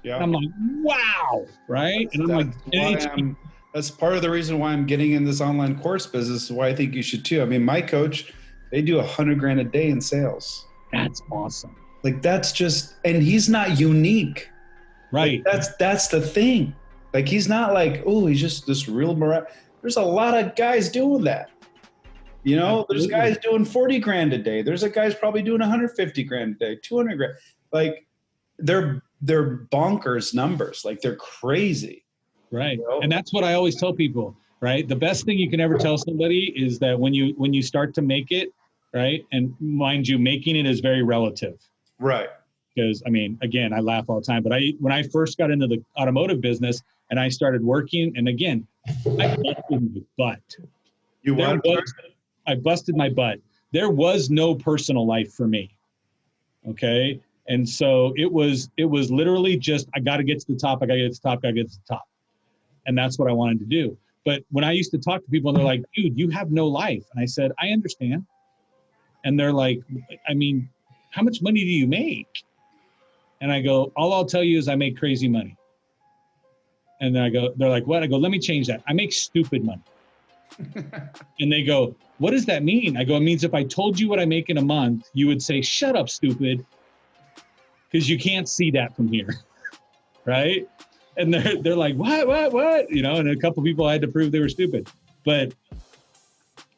Yeah. And I'm like, wow, right? And I'm like, that's part of the reason why I'm getting in this online course business. Why I think you should too. I mean, my coach, they do $100,000 a day in sales. That's awesome. Like that's just, and he's not unique, right? Like, that's the thing. Like he's not like, oh, he's just this real There's a lot of guys doing that. You know, Absolutely. There's guys doing $40,000 a day. There's a guy's probably doing $150,000 a day, $200,000. Like they're bonkers numbers. Like they're crazy. Right. You know? And that's what I always tell people, right? The best thing you can ever tell somebody is that when you start to make it, right? And mind you, making it is very relative. Right. Because I mean, again, I laugh all the time, but when I first got into the automotive business and I started working, and again, I busted my butt. You what? I busted my butt. There was no personal life for me. Okay. And so it was literally just, I got to get to the top. I got to get to the top. I got to get to the top. And that's what I wanted to do. But when I used to talk to people and they're like, dude, you have no life. And I said, I understand. And they're like, I mean, how much money do you make? And I go, all I'll tell you is I make crazy money. And then they're like, what? I go, let me change that. I make stupid money. And they go, what does that mean? I go, it means if I told you what I make in a month, you would say, shut up, stupid. Because you can't see that from here. Right? And they're like, what? You know, and a couple people I had to prove they were stupid. But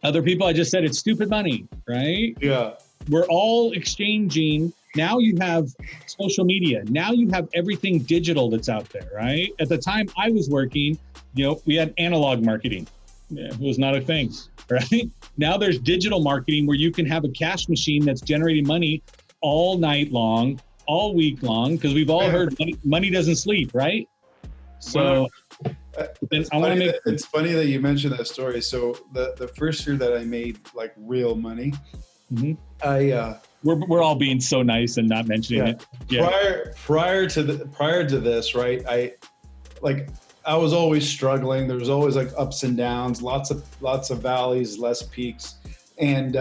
other people, I just said, it's stupid money, right? Yeah. We're all exchanging. Now you have social media. Now you have everything digital that's out there, right? At the time I was working, you know, we had analog marketing. Yeah, it was not a thing, right? Now there's digital marketing where you can have a cash machine that's generating money all night long, all week long, because we've all heard money doesn't sleep, right? So it's funny that you mentioned that story. So the first year that I made like real money, we're all being so nice and not mentioning it. Yeah. Prior to this, right? I was always struggling. There was always like ups and downs, lots of valleys, less peaks. And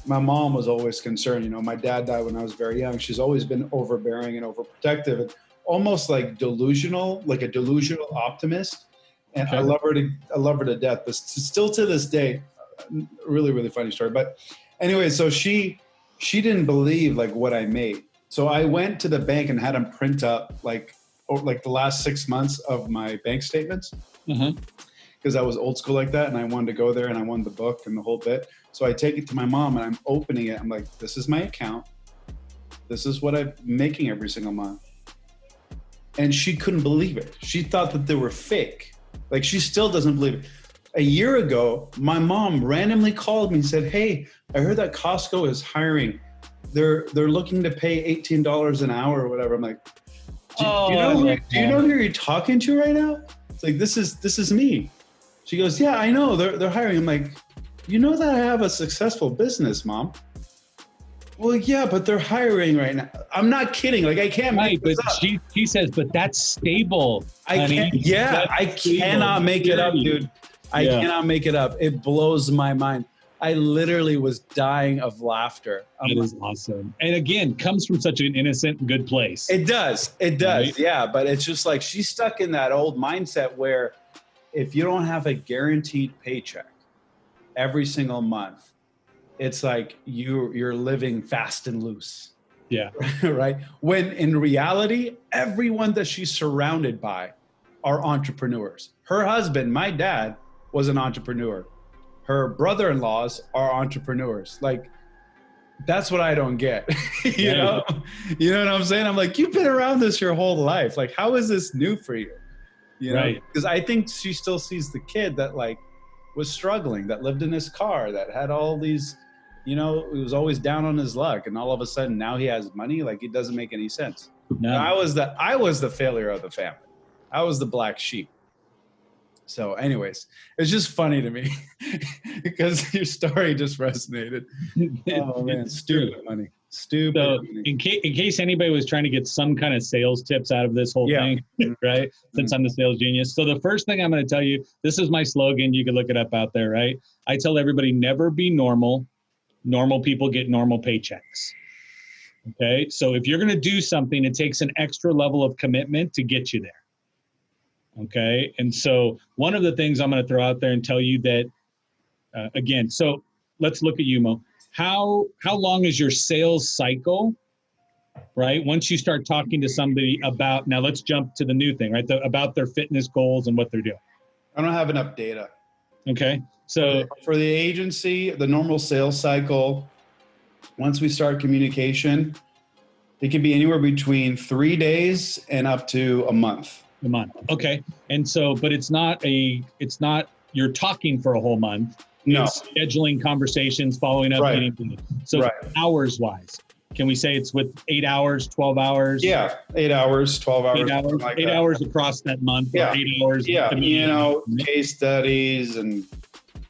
my mom was always concerned. You know, my dad died when I was very young. She's always been overbearing and overprotective and almost like delusional, like a delusional optimist. And okay. I love her to death. But still to this day, really, really funny story. But anyway, so she didn't believe like what I made. So I went to the bank and had them print up like the last 6 months of my bank statements because I was old school like that. And I wanted to go there and I wanted the book and the whole bit. So I take it to my mom and I'm opening it. I'm like, this is my account. This is what I'm making every single month. And she couldn't believe it. She thought that they were fake. Like she still doesn't believe it. A year ago, my mom randomly called me and said, hey, I heard that Costco is hiring. They're looking to pay $18 an hour or whatever. I'm like, do you know who you're talking to right now? It's like, this is me. She goes, yeah, I know they're hiring. I'm like, you know that I have a successful business, Mom. Well, yeah, but they're hiring right now. I'm not kidding. Like I can't make this up. She says, but that's stable. I cannot make it up, dude. I cannot make it up. It blows my mind. I literally was dying of laughter. That is awesome. And again, comes from such an innocent, good place. It does. Right? Yeah. But it's just like she's stuck in that old mindset where if you don't have a guaranteed paycheck every single month, it's like you're living fast and loose. Yeah. Right? When in reality, everyone that she's surrounded by are entrepreneurs. Her husband, my dad, was an entrepreneur. Her brother-in-laws are entrepreneurs. Like, that's what I don't get. you Right. know? You know what I'm saying? I'm like, you've been around this your whole life. Like, how is this new for you? You know? Right. Because I think she still sees the kid that like was struggling, that lived in his car, that had all these, he was always down on his luck, and all of a sudden now he has money. Like, it doesn't make any sense. No. I was the failure of the family. I was the black sheep. So anyways, it's just funny to me because your story just resonated. Oh man, stupid money. Stupid money. In case anybody was trying to get some kind of sales tips out of this whole thing, right? Since I'm the sales genius. So the first thing I'm going to tell you, this is my slogan. You can look it up out there, right? I tell everybody, never be normal. Normal people get normal paychecks. Okay. So if you're going to do something, it takes an extra level of commitment to get you there. Okay. And so one of the things I'm going to throw out there and tell you that, again, so let's look at you, Mo. How long is your sales cycle, right? Once you start talking to somebody about, now let's jump to the new thing, right? About their fitness goals and what they're doing. I don't have enough data. Okay. So for the agency, the normal sales cycle, once we start communication, it can be anywhere between 3 days and up to a month. A month. Okay. And so, but it's not you're talking for a whole month. No. It's scheduling conversations, following up, Right. meeting. So hours wise, can we say it's with 8 hours, 12 hours? Yeah. 8 hours, 12 hours. 8 hours, like 8 hours across that month. Yeah. Or 8 hours. Yeah. Case studies and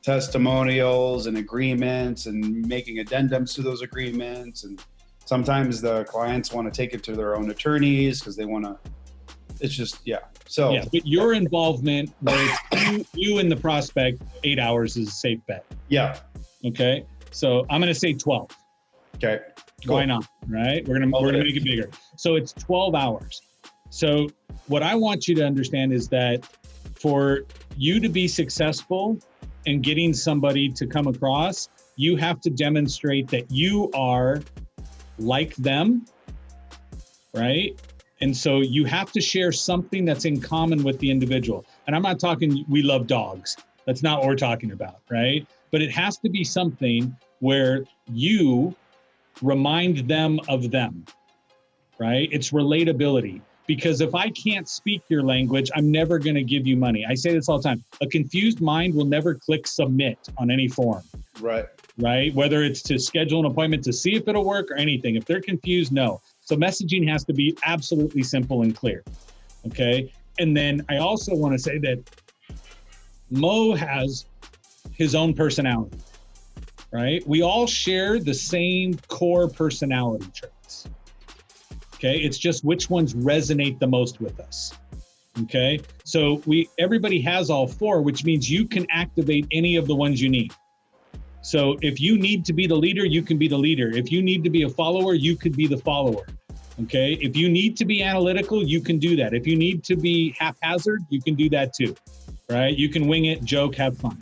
testimonials and agreements and making addendums to those agreements. And sometimes the clients want to take it to their own attorneys because they want to, it's just, So but your involvement, where it's you and the prospect, 8 hours is a safe bet. Yeah. Okay. So I'm going to say 12. Okay. Cool. Why not? Right. We're going to make it bigger. So it's 12 hours. So what I want you to understand is that for you to be successful in getting somebody to come across, you have to demonstrate that you are like them, right? And so you have to share something that's in common with the individual. And I'm not talking, we love dogs. That's not what we're talking about, right? But it has to be something where you remind them of them, right? It's relatability. Because if I can't speak your language, I'm never going to give you money. I say this all the time. A confused mind will never click submit on any form. Right? Whether it's to schedule an appointment to see if it'll work or anything. If they're confused, no. So messaging has to be absolutely simple and clear. Okay. And then I also want to say that Mo has his own personality, right? We all share the same core personality traits. Okay. It's just which ones resonate the most with us. Okay. So everybody has all four, which means you can activate any of the ones you need. So if you need to be the leader, you can be the leader. If you need to be a follower, you could be the follower. Okay. If you need to be analytical, you can do that. If you need to be haphazard, you can do that too, right? You can wing it, joke, have fun.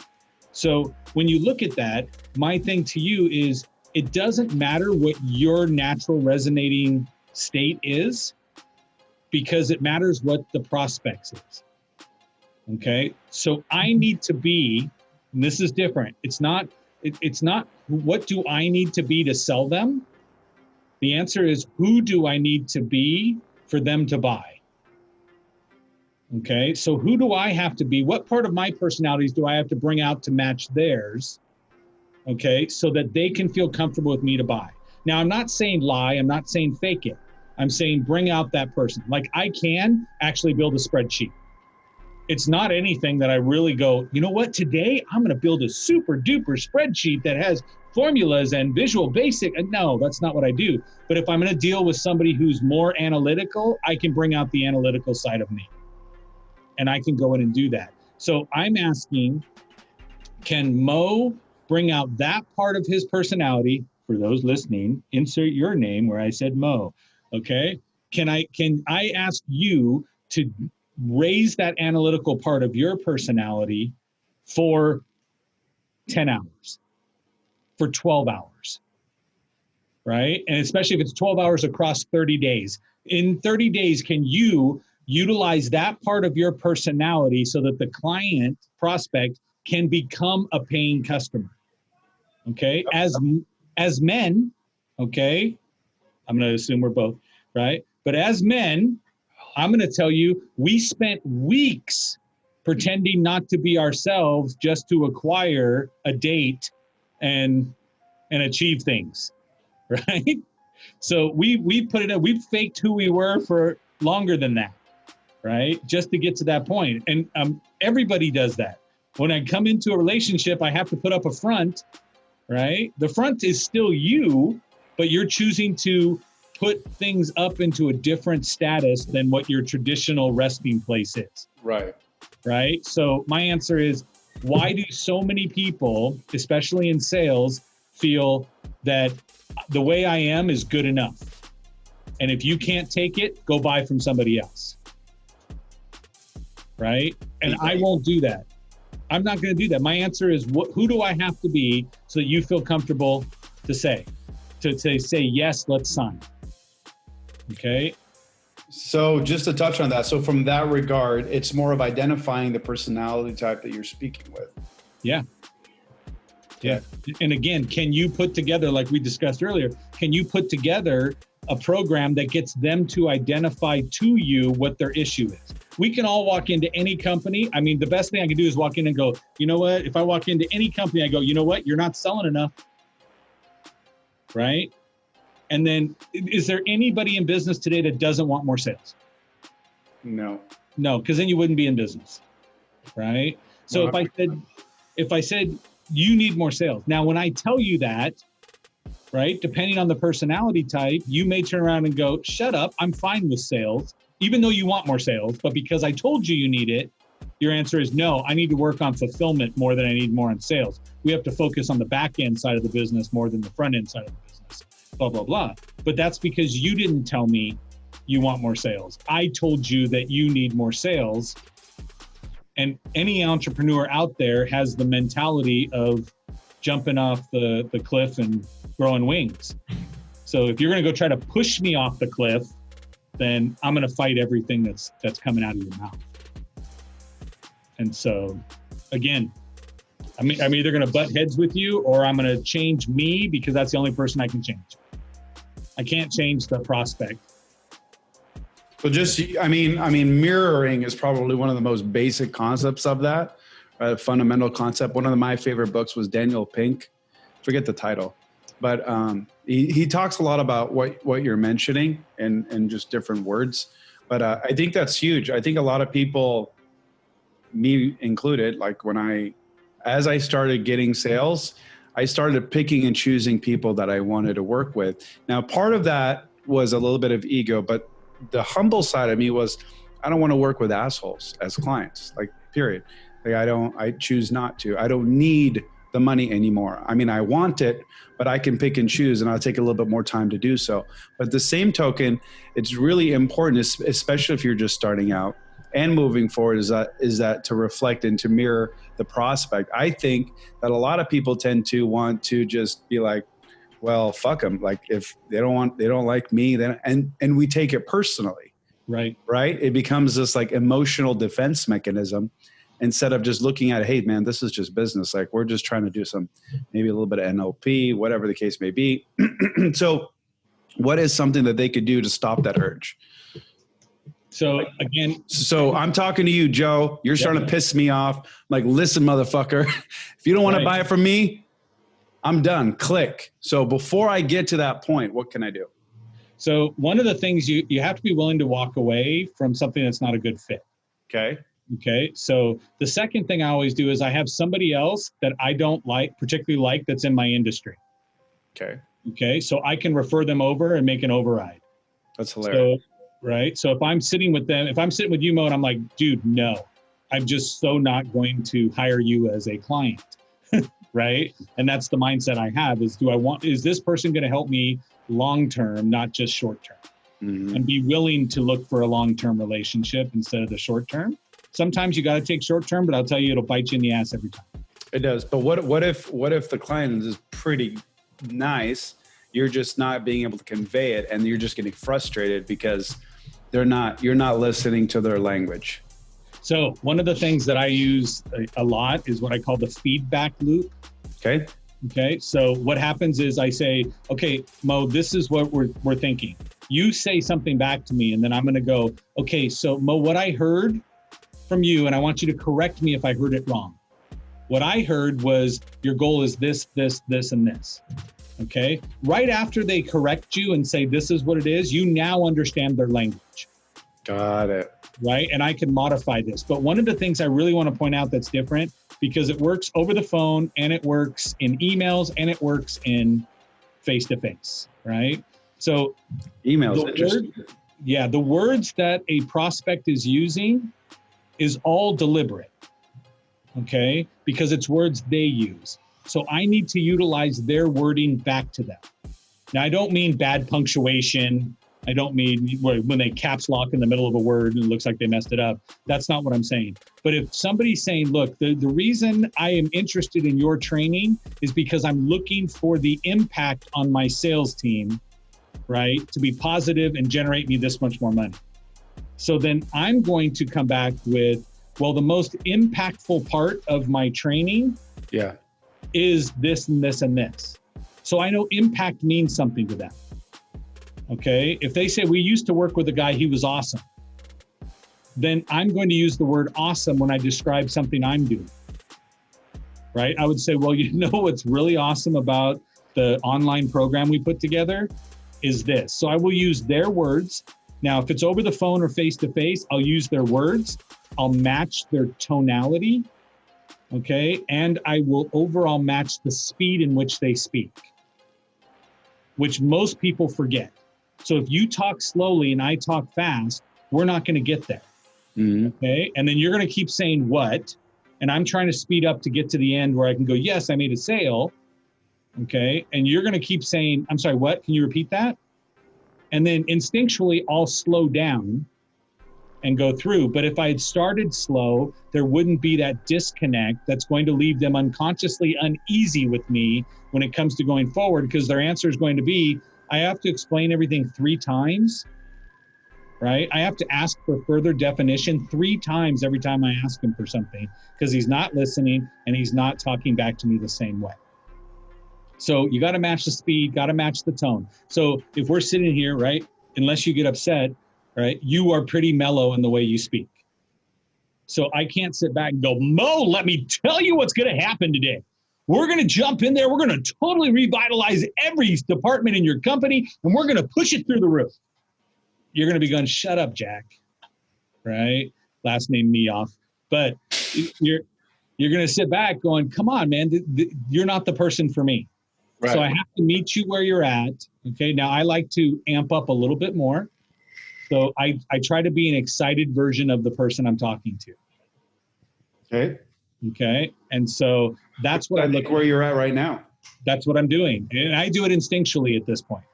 So when you look at that, my thing to you is it doesn't matter what your natural resonating state is, because it matters what the prospects is. Okay. So I need to be, and this is different. It's not what do I need to be to sell them? The answer is, who do I need to be for them to buy? Okay, so who do I have to be? What part of my personalities do I have to bring out to match theirs? Okay, so that they can feel comfortable with me to buy. Now, I'm not saying lie. I'm not saying fake it. I'm saying bring out that person. Like, I can actually build a spreadsheet. It's not anything that I really go, you know what, today I'm going to build a super duper spreadsheet that has formulas and visual basic. No, that's not what I do. But if I'm going to deal with somebody who's more analytical, I can bring out the analytical side of me. And I can go in and do that. So I'm asking, can Mo bring out that part of his personality? For those listening, insert your name where I said Mo. Okay. Can I ask you to raise that analytical part of your personality for 10 hours, for 12 hours? right? And especially if it's 12 hours across 30 days. In 30 days, can you utilize that part of your personality so that the client prospect can become a paying customer? Okay. As men, okay, I'm going to assume we're both, right? But as men, I'm going to tell you, we spent weeks pretending not to be ourselves just to acquire a date and achieve things, right? So we put it in, we faked who we were for longer than that, right? Just to get to that point. And everybody does that. When I come into a relationship, I have to put up a front, right? The front is still you, but you're choosing to put things up into a different status than what your traditional resting place is. Right. Right. So my answer is, why do so many people, especially in sales, feel that the way I am is good enough? And if you can't take it, go buy from somebody else. Right. And I won't do that. I'm not going to do that. My answer is, who do I have to be so that you feel comfortable to say yes, let's sign. Okay. So just to touch on that. So from that regard, it's more of identifying the personality type that you're speaking with. Yeah. Yeah. And again, can you put together, like we discussed earlier, can you put together a program that gets them to identify to you what their issue is? We can all walk into any company. I mean, the best thing I can do is walk in and go, you know what? If I walk into any company, I go, you know what? You're not selling enough. Right? And then, is there anybody in business today that doesn't want more sales? No, because then you wouldn't be in business, right? So Well, if I said you need more sales, now when I tell you that, right, depending on the personality type, you may turn around and go, shut up, I'm fine with sales, even though you want more sales, but because I told you need it, your answer is no, I need to work on fulfillment more than I need more on sales. We have to focus on the back end side of the business more than the front end side of the business. Blah, blah, blah. But that's because you didn't tell me you want more sales. I told you that you need more sales. And any entrepreneur out there has the mentality of jumping off the cliff and growing wings. So if you're going to go try to push me off the cliff, then I'm going to fight everything that's coming out of your mouth. And so, again, I'm either going to butt heads with you or I'm going to change me because that's the only person I can change. I can't change the prospect. So just, I mean, mirroring is probably one of the most basic concepts of that, right? A fundamental concept. One of my favorite books was Daniel Pink. Forget the title, but he talks a lot about what you're mentioning and just different words. But I think that's huge. I think a lot of people, me included, like as I started getting sales, I started picking and choosing people that I wanted to work with. Now, part of that was a little bit of ego, but the humble side of me was, I don't want to work with assholes as clients, like, period. Like, I choose not to. I don't need the money anymore. I mean, I want it, but I can pick and choose, and I'll take a little bit more time to do so. But the same token, it's really important, especially if you're just starting out and moving forward, is that to reflect and to mirror the prospect. I think that a lot of people tend to want to just be like, well, fuck them. Like, if they don't like me, then, and we take it personally. Right. It becomes this like emotional defense mechanism instead of just looking at, hey man, this is just business. Like, we're just trying to do maybe a little bit of NLP, whatever the case may be. So what is something that they could do to stop that urge? So again, I'm talking to you, Joe. You're starting to piss me off. I'm like, listen, motherfucker, if you don't want to buy it from me, I'm done. Click. So before I get to that point, what can I do? So one of the things you have to be willing to walk away from something that's not a good fit. Okay. So the second thing I always do is I have somebody else that I don't particularly like, that's in my industry. Okay. So I can refer them over and make an override. That's hilarious. So if I'm sitting with them, if I'm sitting with you, Mo, and I'm like, dude, no, I'm just so not going to hire you as a client. Right. And that's the mindset I have is, is this person going to help me long-term, not just short-term? Mm-hmm. And be willing to look for a long-term relationship instead of the short-term. Sometimes you got to take short-term, but I'll tell you, it'll bite you in the ass every time. It does. But what if the client is pretty nice? You're just not being able to convey it, and you're just getting frustrated because you're not listening to their language. So one of the things that I use a lot is what I call the feedback loop. Okay. So what happens is I say, okay, Mo, this is what we're thinking. You say something back to me, and then I'm going to go, okay, so Mo, what I heard from you, and I want you to correct me if I heard it wrong. What I heard was your goal is this, this, this, and this. Okay. Right after they correct you and say, this is what it is, you now understand their language. Got it. Right. And I can modify this. But one of the things I really want to point out that's different, because it works over the phone and it works in emails and it works in face-to-face. Right. So emails, interesting. The words that a prospect is using is all deliberate. Okay. Because it's words they use. So I need to utilize their wording back to them. Now, I don't mean bad punctuation. I don't mean when they caps lock in the middle of a word and it looks like they messed it up. That's not what I'm saying. But if somebody's saying, look, the reason I am interested in your training is because I'm looking for the impact on my sales team, right, to be positive and generate me this much more money. So then I'm going to come back with, well, the most impactful part of my training is this and this and this. So I know impact means something to them. Okay. If they say we used to work with a guy, he was awesome, then I'm going to use the word awesome when I describe something I'm doing. Right. I would say, well, you know, what's really awesome about the online program we put together is this. So I will use their words. Now, if it's over the phone or face-to-face, I'll use their words. I'll match their tonality. Okay. And I will overall match the speed in which they speak, which most people forget. So if you talk slowly and I talk fast, we're not going to get there. Mm-hmm. Okay. And then you're going to keep saying what, and I'm trying to speed up to get to the end where I can go, yes, I made a sale. Okay. And you're going to keep saying, I'm sorry, what? Can you repeat that? And then instinctually I'll slow down and go through. But if I had started slow, there wouldn't be that disconnect that's going to leave them unconsciously uneasy with me when it comes to going forward, because their answer is going to be, I have to explain everything 3 times, right? I have to ask for further definition 3 times every time I ask him for something, because he's not listening and he's not talking back to me the same way. So you got to match the speed, got to match the tone. So if we're sitting here, right, unless you get upset, right, you are pretty mellow in the way you speak. So I can't sit back and go, Mo, let me tell you what's going to happen today. We're going to jump in there. We're going to totally revitalize every department in your company, and we're going to push it through the roof. You're going to be going, shut up, Jack, right? Last name me off. But you're going to sit back going, come on, man, you're not the person for me. Right. So I have to meet you where you're at. Okay. Now I like to amp up a little bit more. So I try to be an excited version of the person I'm talking to. Okay. Okay. And so that's what I look where you're at right now. That's what I'm doing. And I do it instinctually at this point.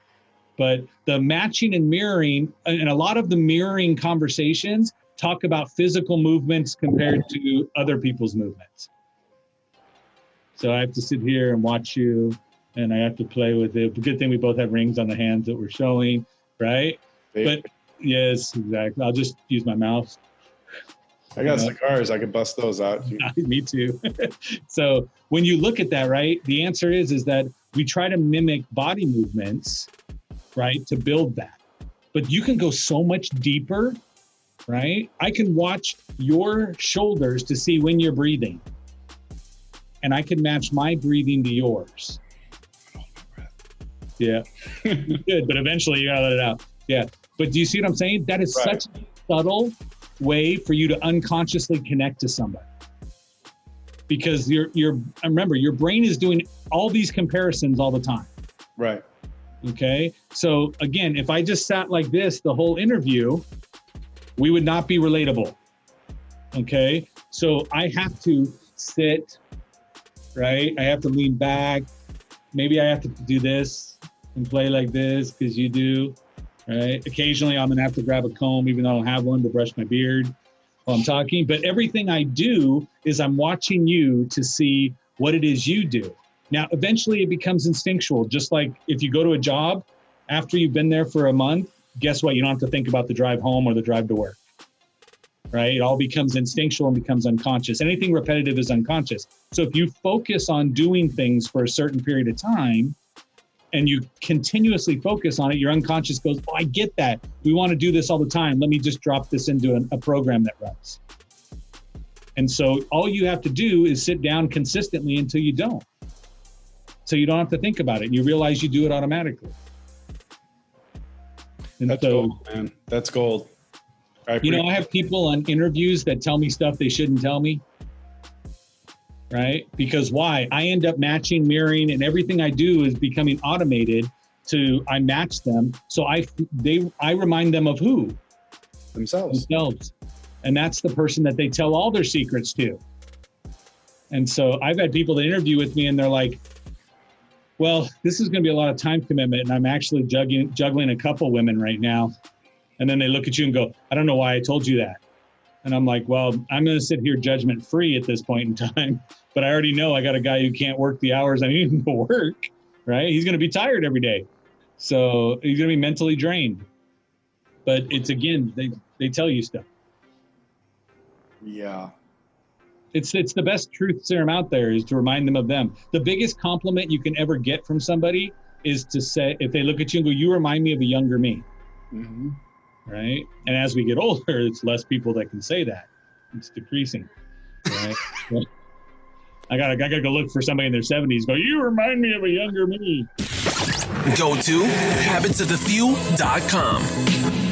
But the matching and mirroring, and a lot of the mirroring conversations talk about physical movements compared to other people's movements. So I have to sit here and watch you, and I have to play with it. Good thing we both have rings on the hands that we're showing, right? But yes, exactly. I'll just use my mouth. I got cigars. I could bust those out. Me too. So when you look at that, right, the answer is that we try to mimic body movements, right, to build that. But you can go so much deeper, right? I can watch your shoulders to see when you're breathing. And I can match my breathing to yours. Yeah. Good, but eventually you gotta let it out. Yeah. But do you see what I'm saying? That is such a subtle way for you to unconsciously connect to somebody. Because remember, your brain is doing all these comparisons all the time. Right. Okay. So again, if I just sat like this the whole interview, we would not be relatable. Okay. So I have to sit, right? I have to lean back. Maybe I have to do this and play like this because you do, right? Occasionally I'm going to have to grab a comb, even though I don't have one, to brush my beard while I'm talking. But everything I do is I'm watching you to see what it is you do. Now, eventually it becomes instinctual. Just like if you go to a job, after you've been there for a month, guess what? You don't have to think about the drive home or the drive to work, right? It all becomes instinctual and becomes unconscious. Anything repetitive is unconscious. So if you focus on doing things for a certain period of time and you continuously focus on it, your unconscious goes, oh, I get that. We want to do this all the time. Let me just drop this into a program that runs. And so all you have to do is sit down consistently until you don't. So you don't have to think about it. And you realize you do it automatically. And That's gold, man. That's gold. I have people on interviews that tell me stuff they shouldn't tell me. Right? Because why? I end up matching, mirroring, and everything I do is becoming automated I match them. So I remind them of who? Themselves. And that's the person that they tell all their secrets to. And so I've had people that interview with me and they're like, well, this is going to be a lot of time commitment. And I'm actually juggling a couple women right now. And then they look at you and go, I don't know why I told you that. And I'm like, well, I'm going to sit here judgment free at this point in time. But I already know I got a guy who can't work the hours I need him to work, right? He's going to be tired every day. So he's going to be mentally drained. But it's, again, they tell you stuff. Yeah. It's the best truth serum out there is to remind them of them. The biggest compliment you can ever get from somebody is to say, if they look at you and go, you remind me of a younger me. Mm-hmm. Right? And as we get older, it's less people that can say that. It's decreasing. Right? I gotta go look for somebody in their 70s. Go, you remind me of a younger me. Go to habitsofthefew.com.